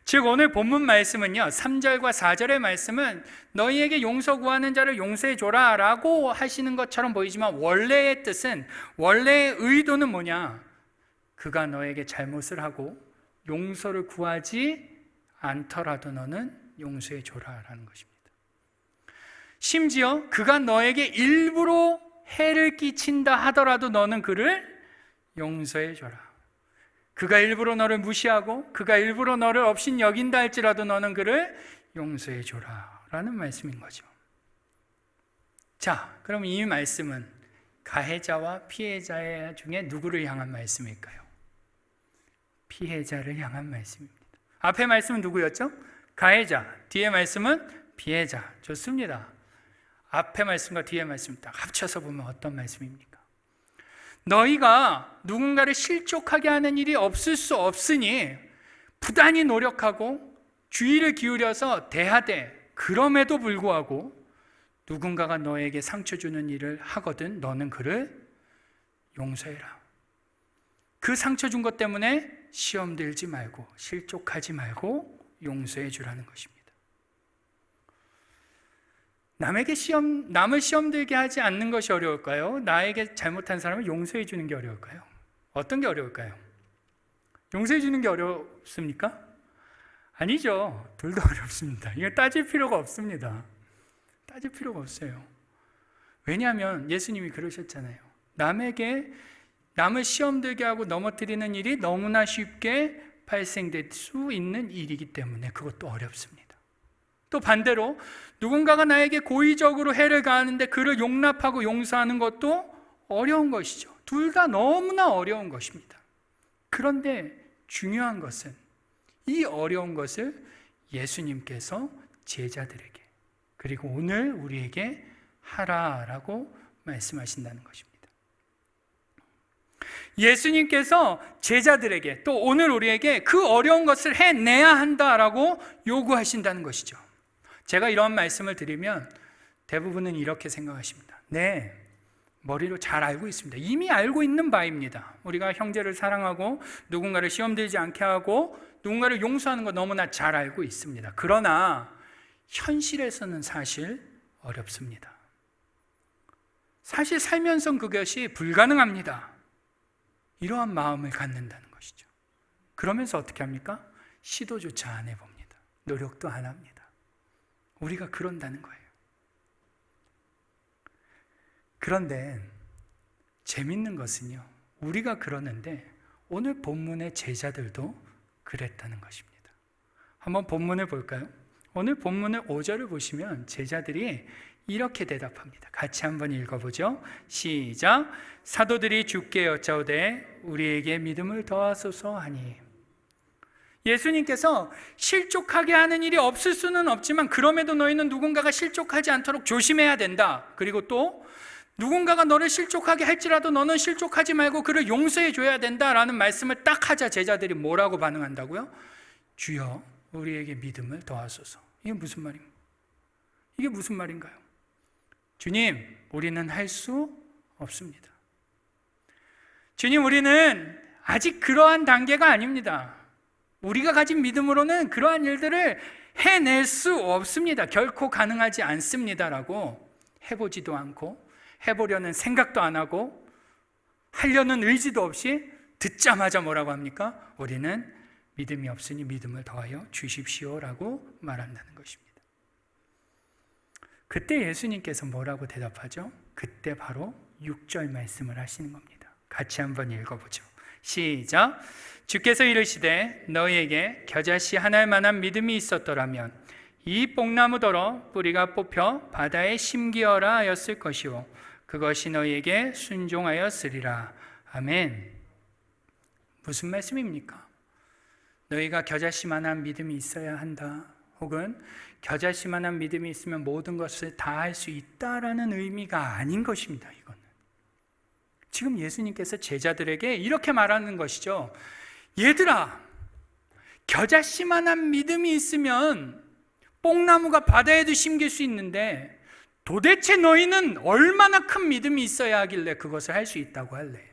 S1: 즉 오늘 본문 말씀은요, 3절과 4절의 말씀은 너희에게 용서 구하는 자를 용서해 줘라 라고 하시는 것처럼 보이지만 원래의 뜻은, 원래의 의도는 뭐냐? 그가 너에게 잘못을 하고 용서를 구하지 않더라도 너는 용서해 줘라 라는 것입니다. 심지어 그가 너에게 일부러 해를 끼친다 하더라도 너는 그를 용서해 줘라. 그가 일부러 너를 무시하고 그가 일부러 너를 업신 여긴다 할지라도 너는 그를 용서해 줘라 라는 말씀인 거죠. 자, 그럼 이 말씀은 가해자와 피해자 중에 누구를 향한 말씀일까요? 피해자를 향한 말씀입니다. 앞에 말씀은 누구였죠? 가해자. 뒤에 말씀은 피해자. 좋습니다. 앞에 말씀과 뒤에 말씀 딱 합쳐서 보면 어떤 말씀입니까? 너희가 누군가를 실족하게 하는 일이 없을 수 없으니 부단히 노력하고 주의를 기울여서 대하되, 그럼에도 불구하고 누군가가 너에게 상처 주는 일을 하거든 너는 그를 용서해라. 그 상처 준 것 때문에 시험 들지 말고 실족하지 말고 용서해 주라는 것입니다. 남을 시험 들게 하지 않는 것이 어려울까요? 나에게 잘못한 사람을 용서해 주는 게 어려울까요? 어떤 게 어려울까요? 용서해 주는 게 어렵습니까? 아니죠. 둘 다 어렵습니다. 이거 따질 필요가 없습니다. 따질 필요가 없어요. 왜냐하면 예수님이 그러셨잖아요. 남을 시험 들게 하고 넘어뜨리는 일이 너무나 쉽게 발생될 수 있는 일이기 때문에 그것도 어렵습니다. 또 반대로 누군가가 나에게 고의적으로 해를 가하는데 그를 용납하고 용서하는 것도 어려운 것이죠. 둘 다 너무나 어려운 것입니다. 그런데 중요한 것은 이 어려운 것을 예수님께서 제자들에게, 그리고 오늘 우리에게 하라라고 말씀하신다는 것입니다. 예수님께서 제자들에게 또 오늘 우리에게 그 어려운 것을 해내야 한다라고 요구하신다는 것이죠. 제가 이런 말씀을 드리면 대부분은 이렇게 생각하십니다. 네, 머리로 잘 알고 있습니다. 이미 알고 있는 바입니다. 우리가 형제를 사랑하고 누군가를 시험 들지 않게 하고 누군가를 용서하는 거 너무나 잘 알고 있습니다. 그러나 현실에서는 사실 어렵습니다. 사실 살면서 그것이 불가능합니다. 이러한 마음을 갖는다는 것이죠. 그러면서 어떻게 합니까? 시도조차 안 해봅니다. 노력도 안 합니다. 우리가 그런다는 거예요. 그런데 재밌는 것은요, 우리가 그러는데 오늘 본문의 제자들도 그랬다는 것입니다. 한번 본문을 볼까요? 오늘 본문의 5절을 보시면 제자들이 이렇게 대답합니다. 같이 한번 읽어보죠. 시작. 사도들이 주께 여짜오되 우리에게 믿음을 더하소서 하니. 예수님께서 실족하게 하는 일이 없을 수는 없지만 그럼에도 너희는 누군가가 실족하지 않도록 조심해야 된다. 그리고 또 누군가가 너를 실족하게 할지라도 너는 실족하지 말고 그를 용서해 줘야 된다라는 말씀을 딱 하자 제자들이 뭐라고 반응한다고요? 주여 우리에게 믿음을 더하소서. 이게 무슨 말입니까? 이게 무슨 말인가요? 주님, 우리는 할 수 없습니다. 주님, 우리는 아직 그러한 단계가 아닙니다. 우리가 가진 믿음으로는 그러한 일들을 해낼 수 없습니다. 결코 가능하지 않습니다라고 해보지도 않고 해보려는 생각도 안 하고 하려는 의지도 없이 듣자마자 뭐라고 합니까? 우리는 믿음이 없으니 믿음을 더하여 주십시오라고 말한다는 것입니다. 그때 예수님께서 뭐라고 대답하죠? 그때 바로 6절 말씀을 하시는 겁니다. 같이 한번 읽어보죠. 시작. 주께서 이르시되 너희에게 겨자씨 하나일 만한 믿음이 있었더라면 이 뽕나무더러 뿌리가 뽑혀 바다에 심기어라 하였을 것이요 그것이 너희에게 순종하였으리라. 아멘. 무슨 말씀입니까? 너희가 겨자씨만한 믿음이 있어야 한다, 혹은 겨자씨만한 믿음이 있으면 모든 것을 다 할 수 있다라는 의미가 아닌 것입니다. 이거는 지금 예수님께서 제자들에게 이렇게 말하는 것이죠. 얘들아, 겨자씨만한 믿음이 있으면 뽕나무가 바다에도 심길 수 있는데 도대체 너희는 얼마나 큰 믿음이 있어야 하길래 그것을 할 수 있다고 할래?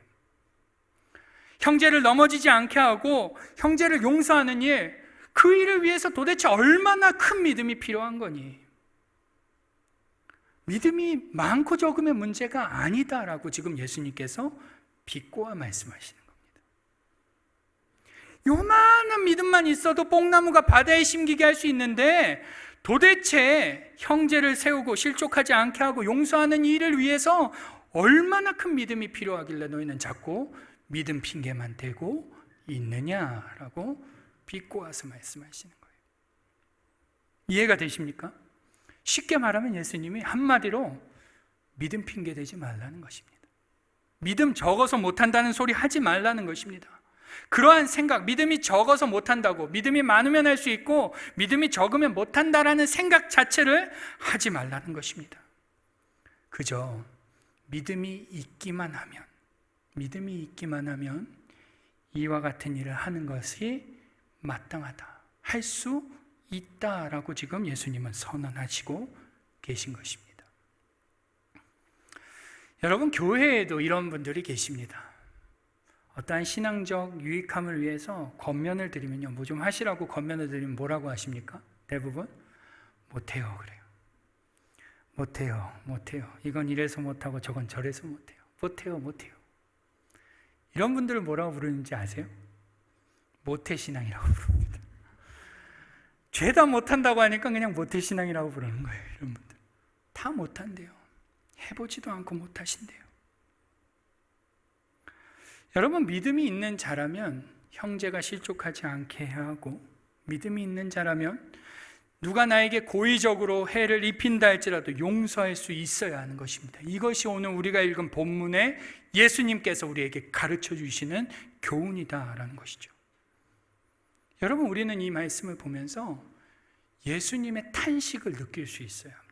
S1: 형제를 넘어지지 않게 하고 형제를 용서하는 일, 그 일을 위해서 도대체 얼마나 큰 믿음이 필요한 거니? 믿음이 많고 적음의 문제가 아니다라고 지금 예수님께서 비꼬아 말씀하시는 겁니다. 요만한 믿음만 있어도 뽕나무가 바다에 심기게 할 수 있는데 도대체 형제를 세우고 실족하지 않게 하고 용서하는 일을 위해서 얼마나 큰 믿음이 필요하길래 너희는 자꾸 믿음 핑계만 대고 있느냐라고 비꼬아서 말씀하시는 거예요. 이해가 되십니까? 쉽게 말하면 예수님이 한마디로 믿음 핑계 대지 말라는 것입니다. 믿음 적어서 못한다는 소리 하지 말라는 것입니다. 그러한 생각, 믿음이 적어서 못한다고, 믿음이 많으면 할 수 있고 믿음이 적으면 못한다라는 생각 자체를 하지 말라는 것입니다. 그저 믿음이 있기만 하면 이와 같은 일을 하는 것이 마땅하다, 할 수 있다라고 지금 예수님은 선언하시고 계신 것입니다. 여러분, 교회에도 이런 분들이 계십니다. 어떠한 신앙적 유익함을 위해서 권면을 드리면요, 뭐 좀 하시라고 권면을 드리면 뭐라고 하십니까? 대부분 못해요 그래요. 못해요. 이건 이래서 못하고 저건 저래서 못해요. 이런 분들을 뭐라고 부르는지 아세요? 모태신앙이라고 부릅니다. 죄다 못한다고 하니까 그냥 모태신앙이라고 부르는 거예요. 이런 분들 다 못한대요. 해보지도 않고 못하신대요. 여러분, 믿음이 있는 자라면 형제가 실족하지 않게 해야 하고, 믿음이 있는 자라면 누가 나에게 고의적으로 해를 입힌다 할지라도 용서할 수 있어야 하는 것입니다. 이것이 오늘 우리가 읽은 본문에 예수님께서 우리에게 가르쳐 주시는 교훈이다라는 것이죠. 여러분, 우리는 이 말씀을 보면서 예수님의 탄식을 느낄 수 있어야 합니다.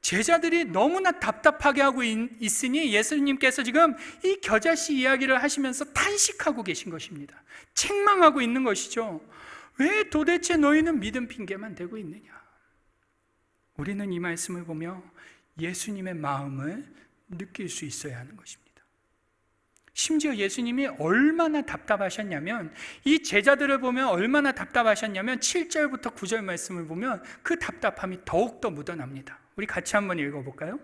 S1: 제자들이 너무나 답답하게 하고 있으니 예수님께서 지금 이 겨자씨 이야기를 하시면서 탄식하고 계신 것입니다. 책망하고 있는 것이죠. 왜 도대체 너희는 믿음 핑계만 대고 있느냐? 우리는 이 말씀을 보며 예수님의 마음을 느낄 수 있어야 하는 것입니다. 심지어 예수님이 얼마나 답답하셨냐면, 이 제자들을 보면 얼마나 답답하셨냐면 7절부터 9절 말씀을 보면 그 답답함이 더욱더 묻어납니다. 우리 같이 한번 읽어볼까요?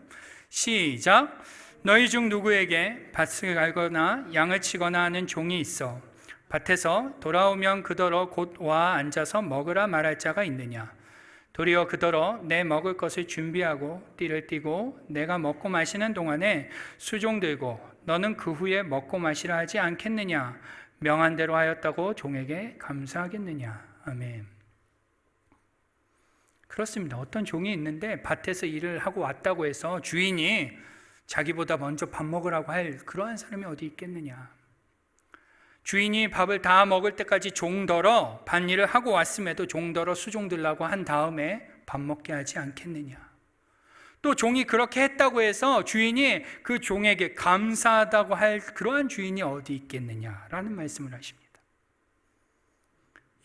S1: 시작. 너희 중 누구에게 밭을 갈거나 양을 치거나 하는 종이 있어 밭에서 돌아오면 그더러 곧 와 앉아서 먹으라 말할 자가 있느냐? 도리어 그더러 내 먹을 것을 준비하고 띠를 띠고 내가 먹고 마시는 동안에 수종 들고 너는 그 후에 먹고 마시라 하지 않겠느냐? 명한 대로 하였다고 종에게 감사하겠느냐? 아멘. 그렇습니다. 어떤 종이 있는데 밭에서 일을 하고 왔다고 해서 주인이 자기보다 먼저 밥 먹으라고 할 그러한 사람이 어디 있겠느냐? 주인이 밥을 다 먹을 때까지 종더러 밭일을 하고 왔음에도 종더러 수종들라고 한 다음에 밥 먹게 하지 않겠느냐? 또 종이 그렇게 했다고 해서 주인이 그 종에게 감사하다고 할 그러한 주인이 어디 있겠느냐라는 말씀을 하십니다.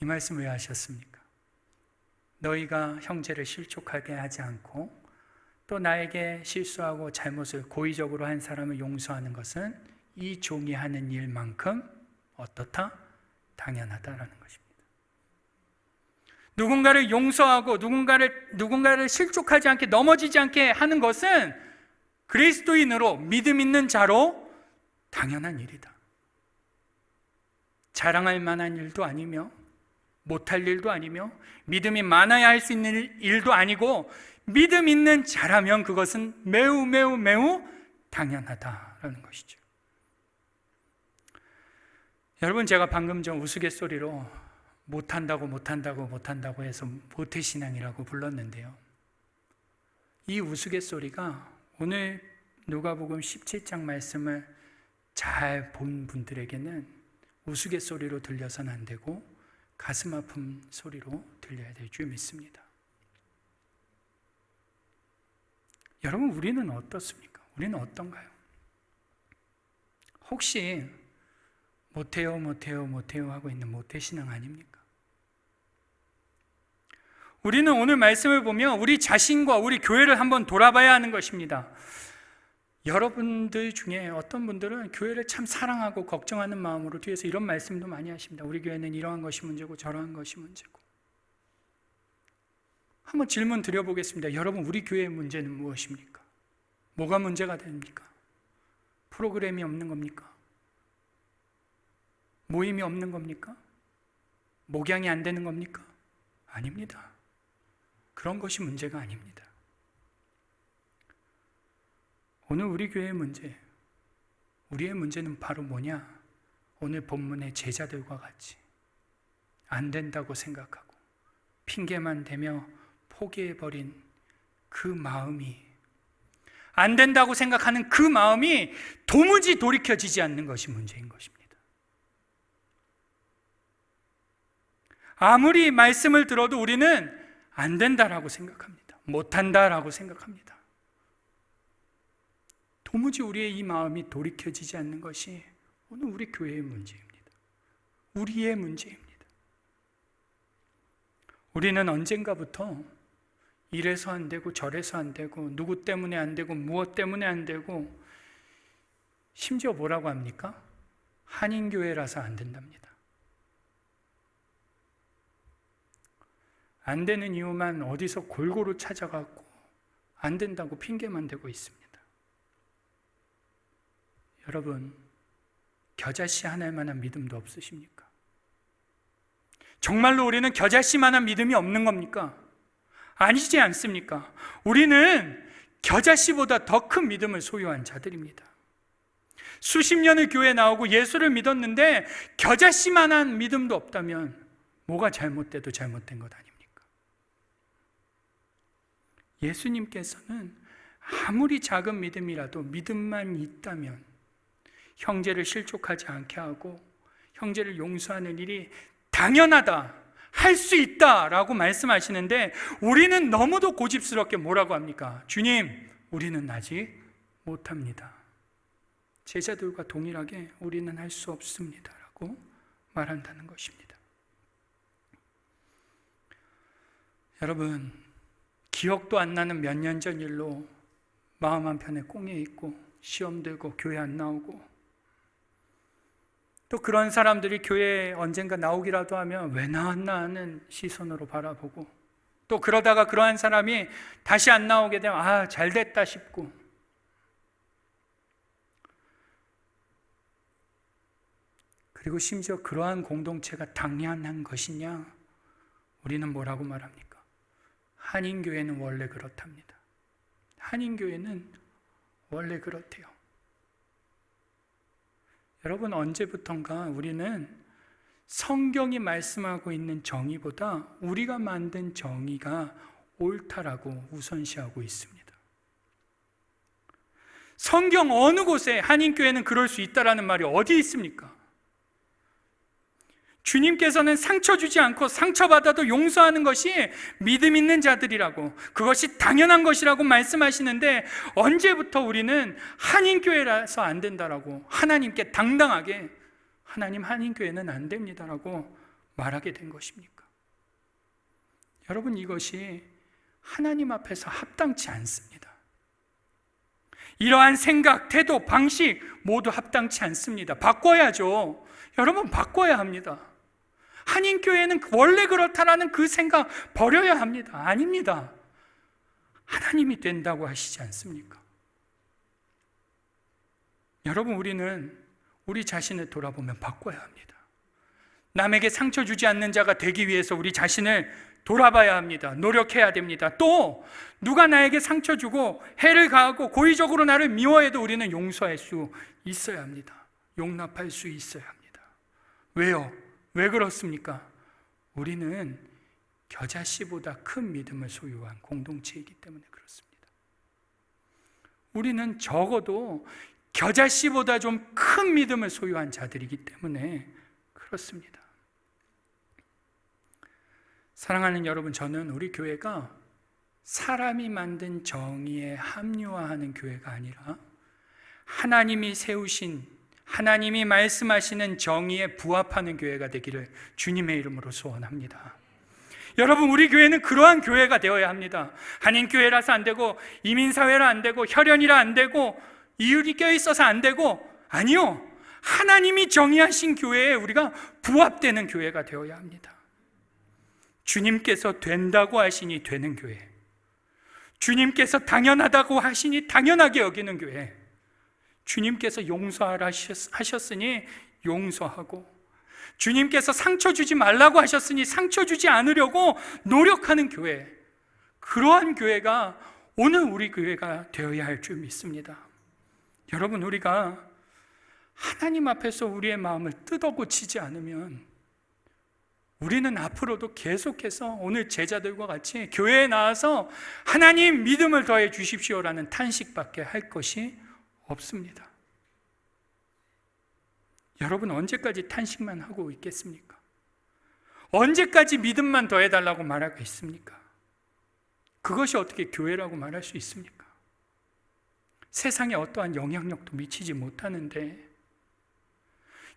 S1: 이 말씀 왜 하셨습니까? 너희가 형제를 실족하게 하지 않고 또 나에게 실수하고 잘못을 고의적으로 한 사람을 용서하는 것은 이 종이 하는 일만큼 어떻다? 당연하다라는 것입니다. 누군가를 용서하고 누군가를 실족하지 않게 넘어지지 않게 하는 것은 그리스도인으로 믿음 있는 자로 당연한 일이다. 자랑할 만한 일도 아니며 못할 일도 아니며 믿음이 많아야 할 수 있는 일도 아니고 믿음 있는 자라면 그것은 매우 매우 매우 당연하다라는 것이죠. 여러분, 제가 방금 전 우스갯소리로 못한다고 해서 모태신앙이라고 불렀는데요, 이 우스갯소리가 오늘 누가복음 17장 말씀을 잘 본 분들에게는 우스갯소리로 들려서는 안 되고 가슴 아픈 소리로 들려야 될 줄 믿습니다. 여러분, 우리는 어떻습니까? 우리는 어떤가요? 혹시 못해요 하고 있는 모태신앙 아닙니까? 우리는 오늘 말씀을 보면 우리 자신과 우리 교회를 한번 돌아봐야 하는 것입니다. 여러분들 중에 어떤 분들은 교회를 참 사랑하고 걱정하는 마음으로 뒤에서 이런 말씀도 많이 하십니다. 우리 교회는 이러한 것이 문제고 저러한 것이 문제고. 한번 질문 드려보겠습니다. 여러분, 우리 교회의 문제는 무엇입니까? 뭐가 문제가 됩니까? 프로그램이 없는 겁니까? 모임이 없는 겁니까? 목양이 안 되는 겁니까? 아닙니다. 그런 것이 문제가 아닙니다. 오늘 우리 교회의 문제, 우리의 문제는 바로 뭐냐? 오늘 본문의 제자들과 같이 안 된다고 생각하고 핑계만 대며 포기해버린 그 마음이, 안 된다고 생각하는 그 마음이 도무지 돌이켜지지 않는 것이 문제인 것입니다. 아무리 말씀을 들어도 우리는 안 된다라고 생각합니다. 못한다라고 생각합니다. 도무지 우리의 이 마음이 돌이켜지지 않는 것이 오늘 우리 교회의 문제입니다. 우리의 문제입니다. 우리는 언젠가부터 이래서 안 되고 저래서 안 되고 누구 때문에 안 되고 무엇 때문에 안 되고, 심지어 뭐라고 합니까? 한인교회라서 안 된답니다. 안 되는 이유만 어디서 골고루 찾아가고 안 된다고 핑계만 대고 있습니다. 여러분, 겨자씨 하나일 만한 믿음도 없으십니까? 정말로 우리는 겨자씨만한 믿음이 없는 겁니까? 아니지 않습니까? 우리는 겨자씨보다 더 큰 믿음을 소유한 자들입니다. 수십 년을 교회에 나오고 예수를 믿었는데 겨자씨만한 믿음도 없다면 뭐가 잘못돼도 잘못된 것 아닙니까? 예수님께서는 아무리 작은 믿음이라도 믿음만 있다면 형제를 실족하지 않게 하고 형제를 용서하는 일이 당연하다, 할 수 있다라고 말씀하시는데, 우리는 너무도 고집스럽게 뭐라고 합니까? 주님, 우리는 아직 못합니다. 제자들과 동일하게 우리는 할 수 없습니다 라고 말한다는 것입니다. 여러분, 기억도 안 나는 몇 년 전 일로 마음 한편에 꽁에 있고 시험 들고 교회 안 나오고, 또 그런 사람들이 교회에 언젠가 나오기라도 하면 왜 나왔나 하는 시선으로 바라보고, 또 그러다가 그러한 사람이 다시 안 나오게 되면 아, 잘 됐다 싶고, 그리고 심지어 그러한 공동체가 당연한 것이냐? 우리는 뭐라고 말합니까? 한인교회는 원래 그렇답니다. 한인교회는 원래 그렇대요. 여러분, 언제부턴가 우리는 성경이 말씀하고 있는 정의보다 우리가 만든 정의가 옳다라고 우선시하고 있습니다. 성경 어느 곳에 한인교회는 그럴 수 있다라는 말이 어디 있습니까? 주님께서는 상처 주지 않고 상처받아도 용서하는 것이 믿음 있는 자들이라고, 그것이 당연한 것이라고 말씀하시는데, 언제부터 우리는 한인교회라서 안 된다라고 하나님께 당당하게 하나님, 한인교회는 안 됩니다라고 말하게 된 것입니까? 여러분, 이것이 하나님 앞에서 합당치 않습니다. 이러한 생각, 태도, 방식 모두 합당치 않습니다. 바꿔야죠. 여러분, 바꿔야 합니다. 한인교회는 원래 그렇다라는 그 생각 버려야 합니다. 아닙니다. 하나님이 된다고 하시지 않습니까? 여러분, 우리는 우리 자신을 돌아보면 바꿔야 합니다. 남에게 상처 주지 않는 자가 되기 위해서 우리 자신을 돌아봐야 합니다. 노력해야 됩니다. 또 누가 나에게 상처 주고 해를 가하고 고의적으로 나를 미워해도 우리는 용서할 수 있어야 합니다. 용납할 수 있어야 합니다. 왜요? 왜 그렇습니까? 우리는 겨자씨보다 큰 믿음을 소유한 공동체이기 때문에 그렇습니다. 우리는 적어도 겨자씨보다 좀 큰 믿음을 소유한 자들이기 때문에 그렇습니다. 사랑하는 여러분, 저는 우리 교회가 사람이 만든 정의에 합리화하는 교회가 아니라 하나님이 세우신, 하나님이 말씀하시는 정의에 부합하는 교회가 되기를 주님의 이름으로 소원합니다. 여러분, 우리 교회는 그러한 교회가 되어야 합니다. 한인교회라서 안 되고, 이민사회라 안 되고, 혈연이라 안 되고, 이율이 껴있어서 안 되고, 아니요, 하나님이 정의하신 교회에 우리가 부합되는 교회가 되어야 합니다. 주님께서 된다고 하시니 되는 교회, 주님께서 당연하다고 하시니 당연하게 여기는 교회, 주님께서 용서하라 하셨으니 용서하고, 주님께서 상처 주지 말라고 하셨으니 상처 주지 않으려고 노력하는 교회, 그러한 교회가 오늘 우리 교회가 되어야 할 줄 믿습니다. 여러분, 우리가 하나님 앞에서 우리의 마음을 뜯어 고치지 않으면 우리는 앞으로도 계속해서 오늘 제자들과 같이 교회에 나와서 하나님 믿음을 더해 주십시오라는 탄식밖에 할 것이 없습니다. 여러분, 언제까지 탄식만 하고 있겠습니까? 언제까지 믿음만 더해달라고 말하겠습니까? 그것이 어떻게 교회라고 말할 수 있습니까? 세상에 어떠한 영향력도 미치지 못하는데,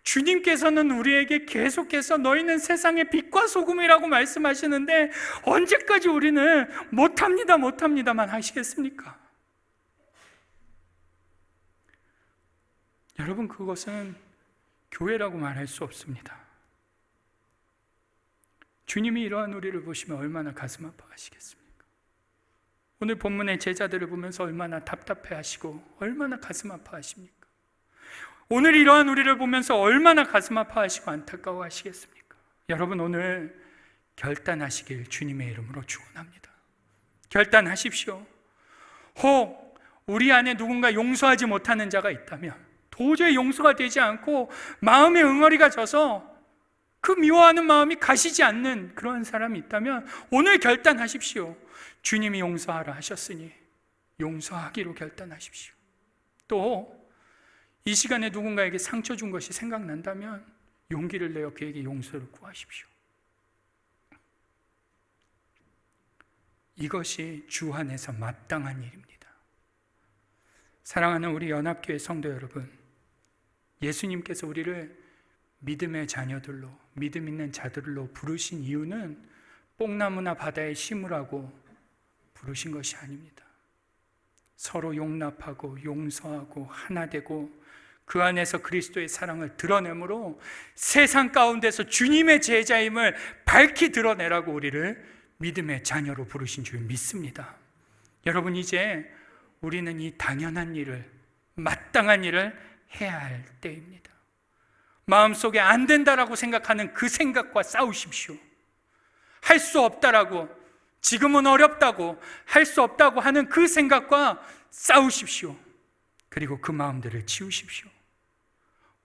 S1: 주님께서는 우리에게 계속해서 너희는 세상의 빛과 소금이라고 말씀하시는데 언제까지 우리는 못합니다만 하시겠습니까? 여러분, 그것은 교회라고 말할 수 없습니다. 주님이 이러한 우리를 보시면 얼마나 가슴 아파하시겠습니까? 오늘 본문의 제자들을 보면서 얼마나 답답해하시고 얼마나 가슴 아파하십니까? 오늘 이러한 우리를 보면서 얼마나 가슴 아파하시고 안타까워하시겠습니까? 여러분, 오늘 결단하시길 주님의 이름으로 축원합니다. 결단하십시오. 혹 우리 안에 누군가 용서하지 못하는 자가 있다면, 도저히 용서가 되지 않고 마음의 응어리가 져서 그 미워하는 마음이 가시지 않는 그런 사람이 있다면 오늘 결단하십시오. 주님이 용서하라 하셨으니 용서하기로 결단하십시오. 또 이 시간에 누군가에게 상처 준 것이 생각난다면 용기를 내어 그에게 용서를 구하십시오. 이것이 주 안에서 마땅한 일입니다. 사랑하는 우리 연합교회 성도 여러분, 예수님께서 우리를 믿음의 자녀들로, 믿음 있는 자들로 부르신 이유는 뽕나무나 바다에 심으라고 부르신 것이 아닙니다. 서로 용납하고 용서하고 하나 되고 그 안에서 그리스도의 사랑을 드러내므로 세상 가운데서 주님의 제자임을 밝히 드러내라고 우리를 믿음의 자녀로 부르신 줄 믿습니다. 여러분, 이제 우리는 이 당연한 일을, 마땅한 일을 해야 할 때입니다. 마음속에 안 된다라고 생각하는 그 생각과 싸우십시오. 할 수 없다라고, 지금은 어렵다고, 할 수 없다고 하는 그 생각과 싸우십시오. 그리고 그 마음들을 지우십시오.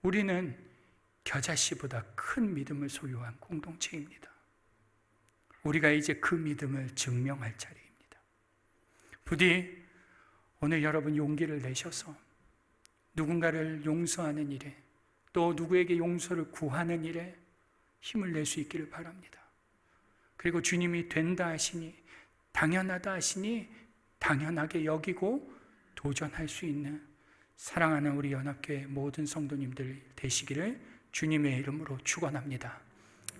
S1: 우리는 겨자씨보다 큰 믿음을 소유한 공동체입니다. 우리가 이제 그 믿음을 증명할 차례입니다. 부디 오늘 여러분 용기를 내셔서 누군가를 용서하는 일에, 또 누구에게 용서를 구하는 일에 힘을 낼 수 있기를 바랍니다. 그리고 주님이 된다 하시니, 당연하다 하시니 당연하게 여기고 도전할 수 있는 사랑하는 우리 연합교회 모든 성도님들 되시기를 주님의 이름으로 축원합니다.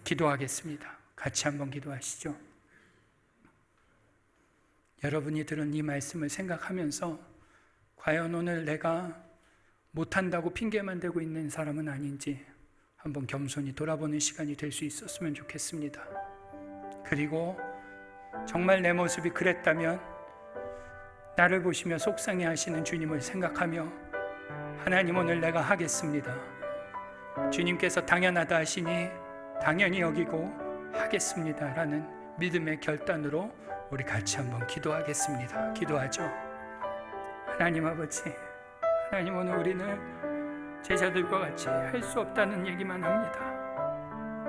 S1: 기도하겠습니다. 같이 한번 기도하시죠. 여러분이 들은 이 말씀을 생각하면서 과연 오늘 내가 못한다고 핑계만 대고 있는 사람은 아닌지 한번 겸손히 돌아보는 시간이 될 수 있었으면 좋겠습니다. 그리고 정말 내 모습이 그랬다면 나를 보시며 속상해 하시는 주님을 생각하며 하나님, 오늘 내가 하겠습니다. 주님께서 당연하다 하시니 당연히 여기고 하겠습니다라는 믿음의 결단으로 우리 같이 한번 기도하겠습니다. 기도하죠. 하나님 아버지, 하나님 오늘 우리는 제자들과 같이 할 수 없다는 얘기만 합니다.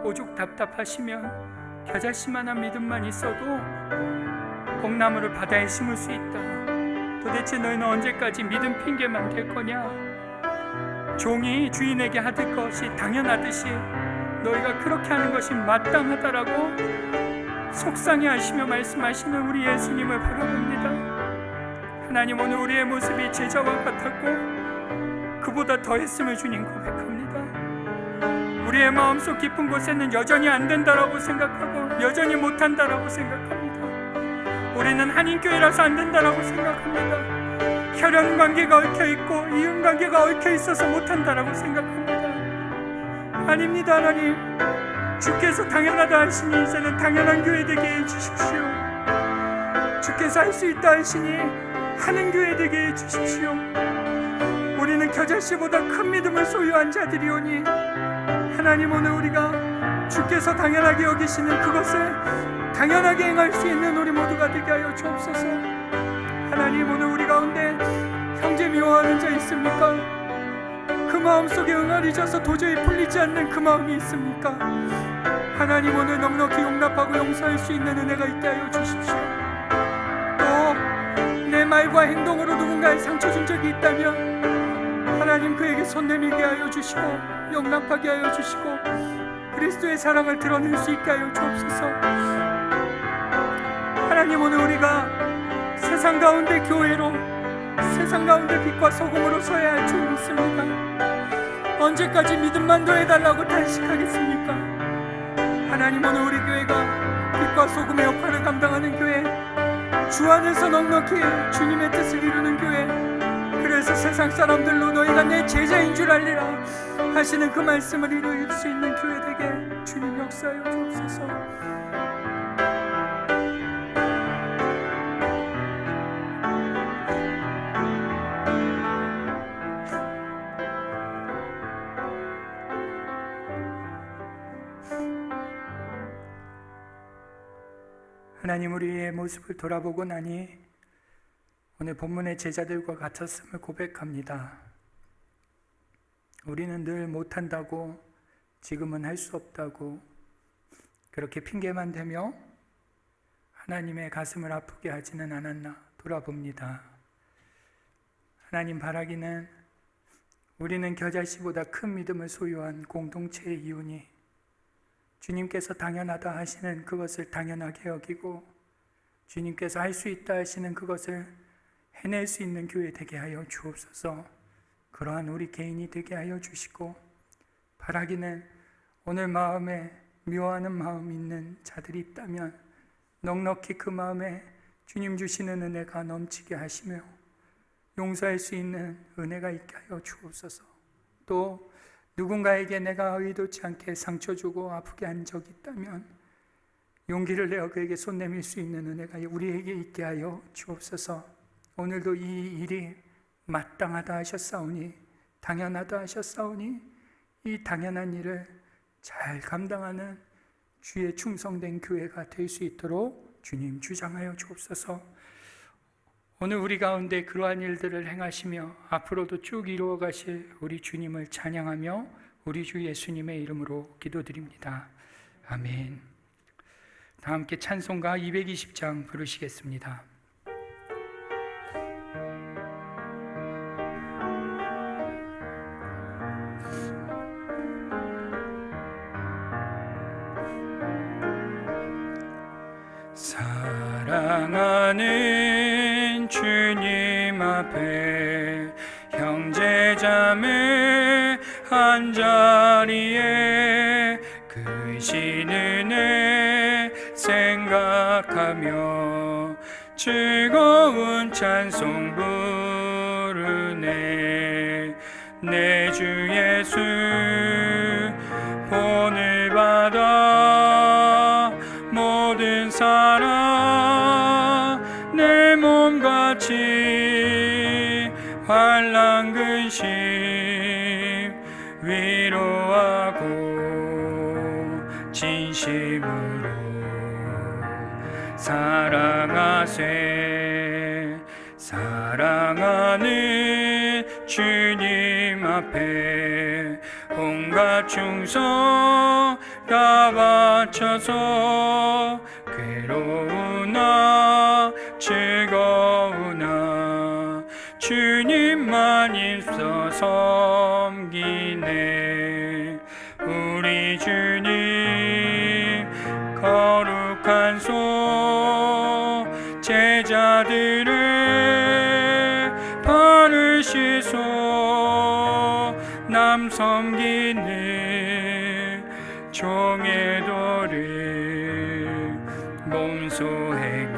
S1: 오죽 답답하시면 겨자씨만한 믿음만 있어도 뽕나무를 바다에 심을 수 있다. 도대체 너희는 언제까지 믿음 핑계만 댈 거냐? 종이 주인에게 하듯 것이 당연하듯이 너희가 그렇게 하는 것이 마땅하다라고 속상해 하시며 말씀하시는 우리 예수님을 바라봅니다. 하나님, 오늘 우리의 모습이 제자와 같았고 그보다 더했음을 주님 고백합니다. 우리의 마음속 깊은 곳에는 여전히 안 된다라고 생각하고 여전히 못한다라고 생각합니다. 우리는 한인교회라서 안 된다라고 생각합니다. 혈연 관계가 얽혀있고 이윤 관계가 얽혀있어서 못한다라고 생각합니다. 아닙니다. 하나님, 주께서 당연하다 하시니 이제는 당연한 교회 되게 해주십시오. 주께서 할 수 있다 하시니 하는 교회 되게 해주십시오. 우리는 겨자씨보다 큰 믿음을 소유한 자들이오니 하나님, 오늘 우리가 주께서 당연하게 여기시는 그것을 당연하게 행할 수 있는 우리 모두가 되게 하여 주옵소서. 하나님, 오늘 우리 가운데 형제 미워하는 자 있습니까? 그 마음속에 응알이 져서 도저히 풀리지 않는 그 마음이 있습니까? 하나님, 오늘 넉넉히 용납하고 용서할 수 있는 은혜가 있게 하여 주십시오. 또 내 말과 행동으로 누군가에 상처 준 적이 있다면 하나님, 그에게 손 내밀게 하여 주시고 용납하게 하여 주시고 그리스도의 사랑을 드러낼 수 있게 하여 주옵소서. 하나님, 오늘 우리가 세상 가운데 교회로, 세상 가운데 빛과 소금으로 서야 할 줄 믿습니다. 언제까지 믿음만 더해달라고 단식하겠습니까? 하나님, 오늘 우리 교회가 빛과 소금의 역할을 감당하는 교회, 주 안에서 넉넉히 주님의 뜻을 이루는 교회, 그래서 세상 사람들로 너희가 내 제자인 줄 알리라 하시는 그 말씀을 이룰 수 있는 교회 되게 주님 역사하여 주옵소서. 하나님, 우리의 모습을 돌아보고 나니 오늘 본문의 제자들과 같았음을 고백합니다. 우리는 늘 못한다고, 지금은 할 수 없다고 그렇게 핑계만 대며 하나님의 가슴을 아프게 하지는 않았나 돌아봅니다. 하나님, 바라기는 우리는 겨자씨보다 큰 믿음을 소유한 공동체의 이유니 주님께서 당연하다 하시는 그것을 당연하게 여기고 주님께서 할 수 있다 하시는 그것을 해낼 수 있는 교회 되게 하여 주옵소서. 그러한 우리 개인이 되게 하여 주시고, 바라기는 오늘 마음에 미워하는 마음이 있는 자들이 있다면 넉넉히 그 마음에 주님 주시는 은혜가 넘치게 하시며 용서할 수 있는 은혜가 있게 하여 주옵소서. 또 누군가에게 내가 의도치 않게 상처 주고 아프게 한 적이 있다면 용기를 내어 그에게 손 내밀 수 있는 은혜가 우리에게 있게 하여 주옵소서. 오늘도 이 일이 마땅하다 하셨사오니, 당연하다 하셨사오니 이 당연한 일을 잘 감당하는 주의 충성된 교회가 될 수 있도록 주님 주장하여 주옵소서. 오늘 우리 가운데 그러한 일들을 행하시며 앞으로도 쭉 이루어 가실 우리 주님을 찬양하며 우리 주 예수님의 이름으로 기도드립니다. 아멘. 다 함께 찬송가 220장 부르시겠습니다. 사랑하는 주님 앞에 형제자매 한자리에 크신 은혜 생각하며 즐거운 찬송 부르네. 내 주 예수 본을 받아 모든 사랑 내 몸같이 환난 근심 위로하고 진심으로 사랑하세. 사랑하는 주님 앞에 온갖 충성 다 바쳐서 괴로우나 즐거우나 주님만 있어 섬기네. 우리 주님 거룩한 손 제자들을 발을 씻어 남 섬기는 종의 도를 몸소 행해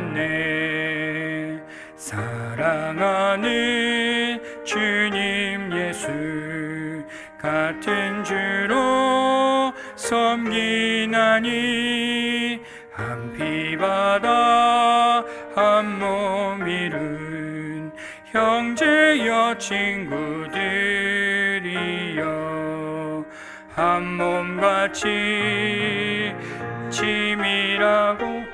S1: 보이셨네. 사랑하는 주님 예수 같은 주로 섬기나니 한 피바다 한 몸 이룬 형제여 친구들이여 한 몸같이 치밀하고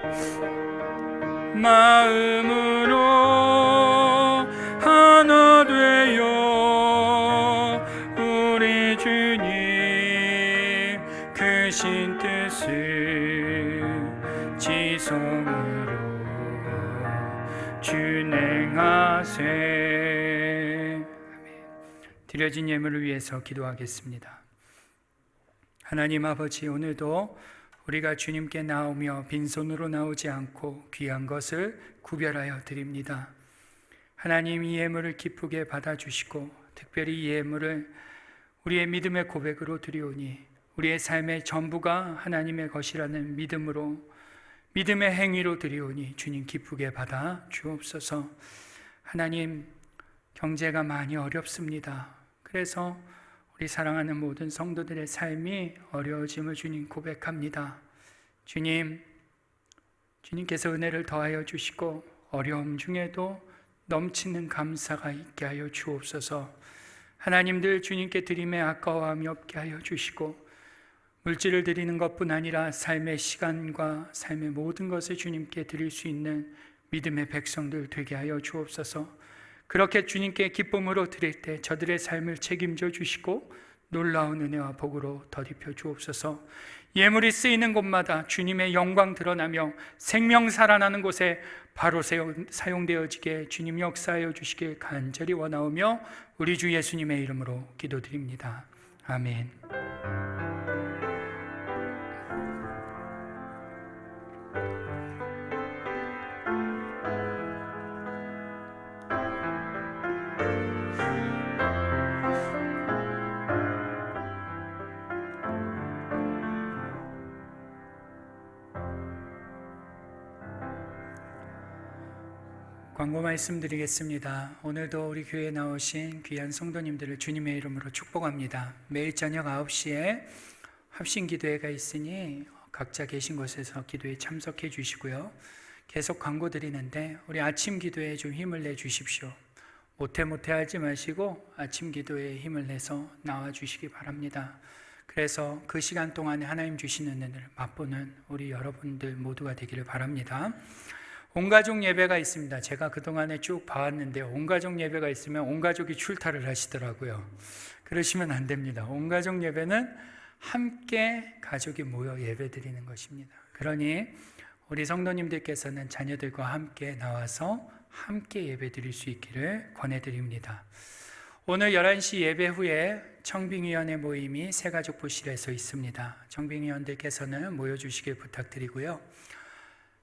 S1: 마음으로 하나 되어 우리 주님 크신 뜻을 지성으로 준행하세. 아멘. 드려진 예물을 위해서 기도하겠습니다. 하나님 아버지, 오늘도 우리가 주님께 나오며 빈손으로 나오지 않고 귀한 것을 구별하여 드립니다. 하나님, 이 예물을 기쁘게 받아주시고 특별히 이 예물을 우리의 믿음의 고백으로 드리오니 우리의 삶의 전부가 하나님의 것이라는 믿음으로, 믿음의 행위로 드리오니 주님 기쁘게 받아 주옵소서. 하나님, 경제가 많이 어렵습니다. 그래서 우리 사랑하는 모든 성도들의 삶이 어려워짐을 주님 고백합니다. 주님께서 은혜를 더하여 주시고 어려움 중에도 넘치는 감사가 있게 하여 주옵소서. 하나님들 주님께 드림에 아까워함이 없게 하여 주시고 물질을 드리는 것뿐 아니라 삶의 시간과 삶의 모든 것을 주님께 드릴 수 있는 믿음의 백성들 되게 하여 주옵소서. 그렇게 주님께 기쁨으로 드릴 때 저들의 삶을 책임져 주시고 놀라운 은혜와 복으로 덧입혀 주옵소서. 예물이 쓰이는 곳마다 주님의 영광 드러나며 생명 살아나는 곳에 바로 사용되어지게 주님 역사하여 주시길 간절히 원하오며 우리 주 예수님의 이름으로 기도드립니다. 아멘. 광고 말씀드리겠습니다. 오늘도 우리 교회에 나오신 귀한 성도님들을 주님의 이름으로 축복합니다. 매일 저녁 9시에 합심 기도회가 있으니 각자 계신 곳에서 기도에 참석해 주시고요. 계속 광고 드리는데 우리 아침 기도에 좀 힘을 내 주십시오. 못해 하지 마시고 아침 기도에 힘을 내서 나와 주시기 바랍니다. 그래서 그 시간 동안에 하나님 주시는 은혜를 맛보는 우리 여러분들 모두가 되기를 바랍니다. 온가족 예배가 있습니다. 제가 그동안에 쭉 봐왔는데 온가족 예배가 있으면 온가족이 출타를 하시더라고요. 그러시면 안 됩니다. 온가족 예배는 함께 가족이 모여 예배 드리는 것입니다. 그러니 우리 성도님들께서는 자녀들과 함께 나와서 함께 예배 드릴 수 있기를 권해드립니다. 오늘 11시 예배 후에 청빙위원회 모임이 새가족부실에서 있습니다. 청빙위원들께서는 모여주시길 부탁드리고요.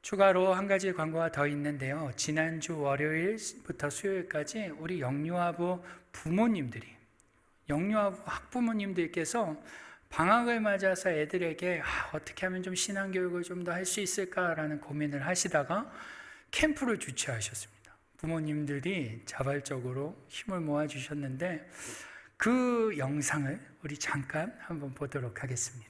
S1: 추가로 한 가지 광고가 더 있는데요. 지난주 월요일부터 수요일까지 우리 영유아부 부모님들이, 영유아부 학부모님들께서 방학을 맞아서 애들에게 어떻게 하면 좀 신앙교육을 좀 더 할 수 있을까라는 고민을 하시다가 캠프를 주최하셨습니다. 부모님들이 자발적으로 힘을 모아주셨는데 그 영상을 우리 잠깐 한번 보도록 하겠습니다.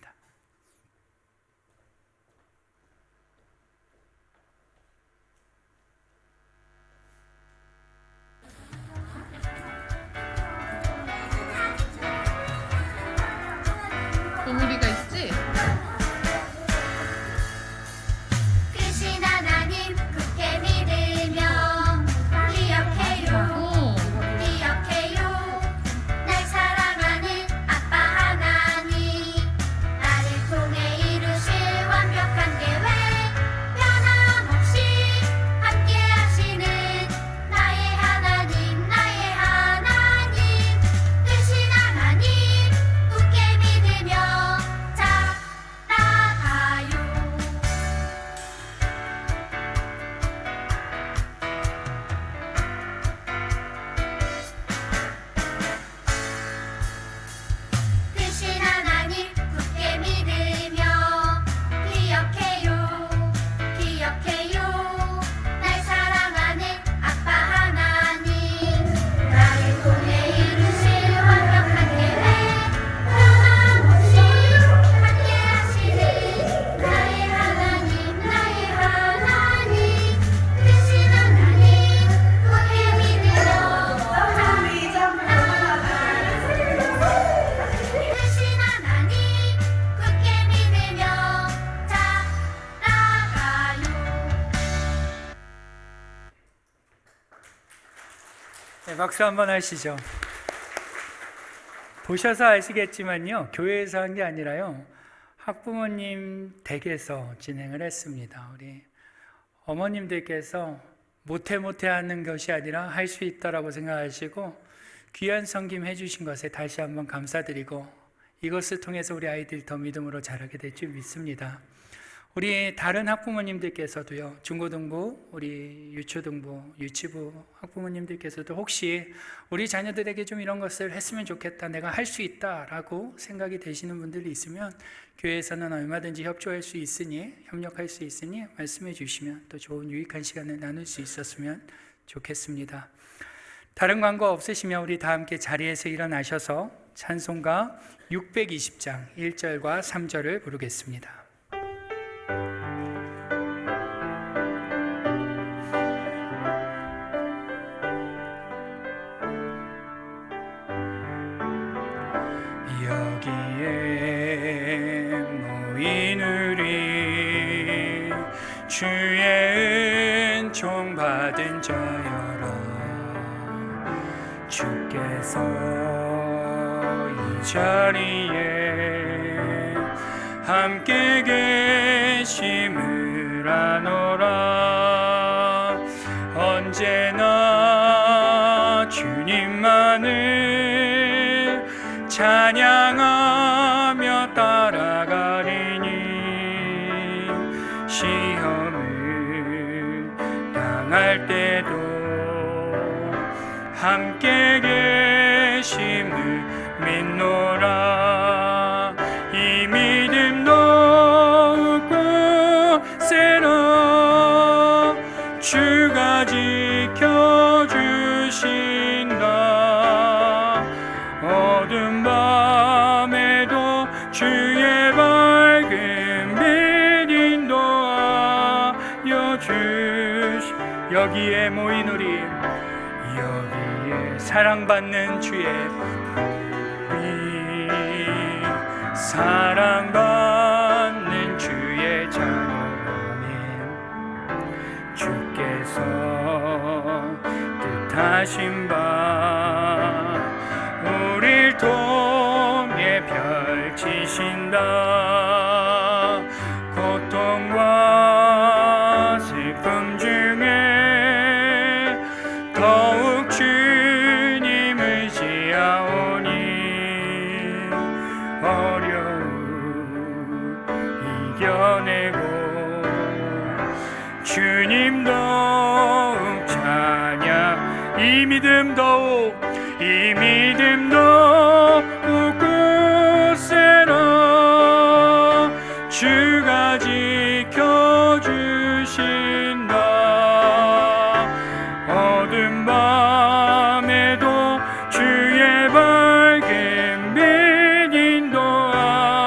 S1: 박수 한번 하시죠. 보셔서 아시겠지만요, 교회에서 한 게 아니라요, 학부모님 댁에서 진행을 했습니다. 우리 어머님들께서 못해 하는 것이 아니라 할 수 있다라고 생각하시고 귀한 섬김 해주신 것에 다시 한번 감사드리고, 이것을 통해서 우리 아이들이 더 믿음으로 자라게 될 줄 믿습니다. 우리 다른 학부모님들께서도요, 중고등부, 우리 유초등부, 유치부 학부모님들께서도 혹시 우리 자녀들에게 좀 이런 것을 했으면 좋겠다, 내가 할 수 있다 라고 생각이 되시는 분들이 있으면 교회에서는 얼마든지 협조할 수 있으니, 협력할 수 있으니 말씀해 주시면 또 좋은 유익한 시간을 나눌 수 있었으면 좋겠습니다. 다른 광고 없으시면 우리 다 함께 자리에서 일어나셔서 찬송가 620장 1절과 3절을 부르겠습니다. 여기에 모인 우리 주의 은총 받은 자여라. 주께서 이 자리에 함께 계심을 아노라. 언제나 주님만을 찬양하며 따라가리니 시험을 당할 때도 함께 계심을 믿노라. 이 믿음 더욱 굳세라. 주가 지켜주신다. 어두운 밤에도 주의 밝은 빛 인도하여 주시. 여기에 모인 우리, 여기에 사랑받는 주의 사랑받는 주의 자녀라면 주께서 뜻하신 바 우릴 통해 펼치신다. 고통과 슬픔 중에 더욱 주님 의지하오니 어려움 이겨내고 주님 더욱 찬양. 이 믿음 더욱 굳세라. 주가 지켜주신다. 어두운 밤에도 주의 밝은 빛 인도하여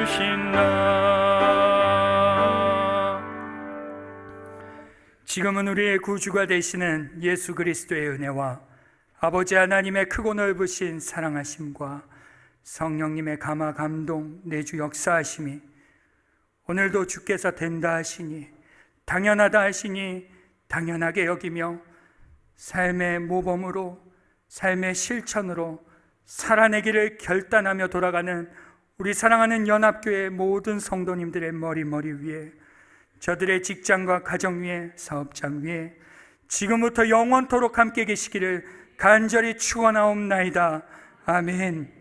S1: 주신다. 지금은 우리의 구주가 되시는 예수 그리스도의 은혜와 아버지 하나님의 크고 넓으신 사랑하심과 성령님의 감화 감동 내주 역사하심이 오늘도 주께서 된다 하시니 당연하다 하시니 당연하게 여기며 삶의 모범으로, 삶의 실천으로 살아내기를 결단하며 돌아가는 우리 사랑하는 연합교회 모든 성도님들의 머리 위에, 저들의 직장과 가정 위에, 사업장 위에 지금부터 영원토록 함께 계시기를 간절히 축원하옵나이다. 아멘.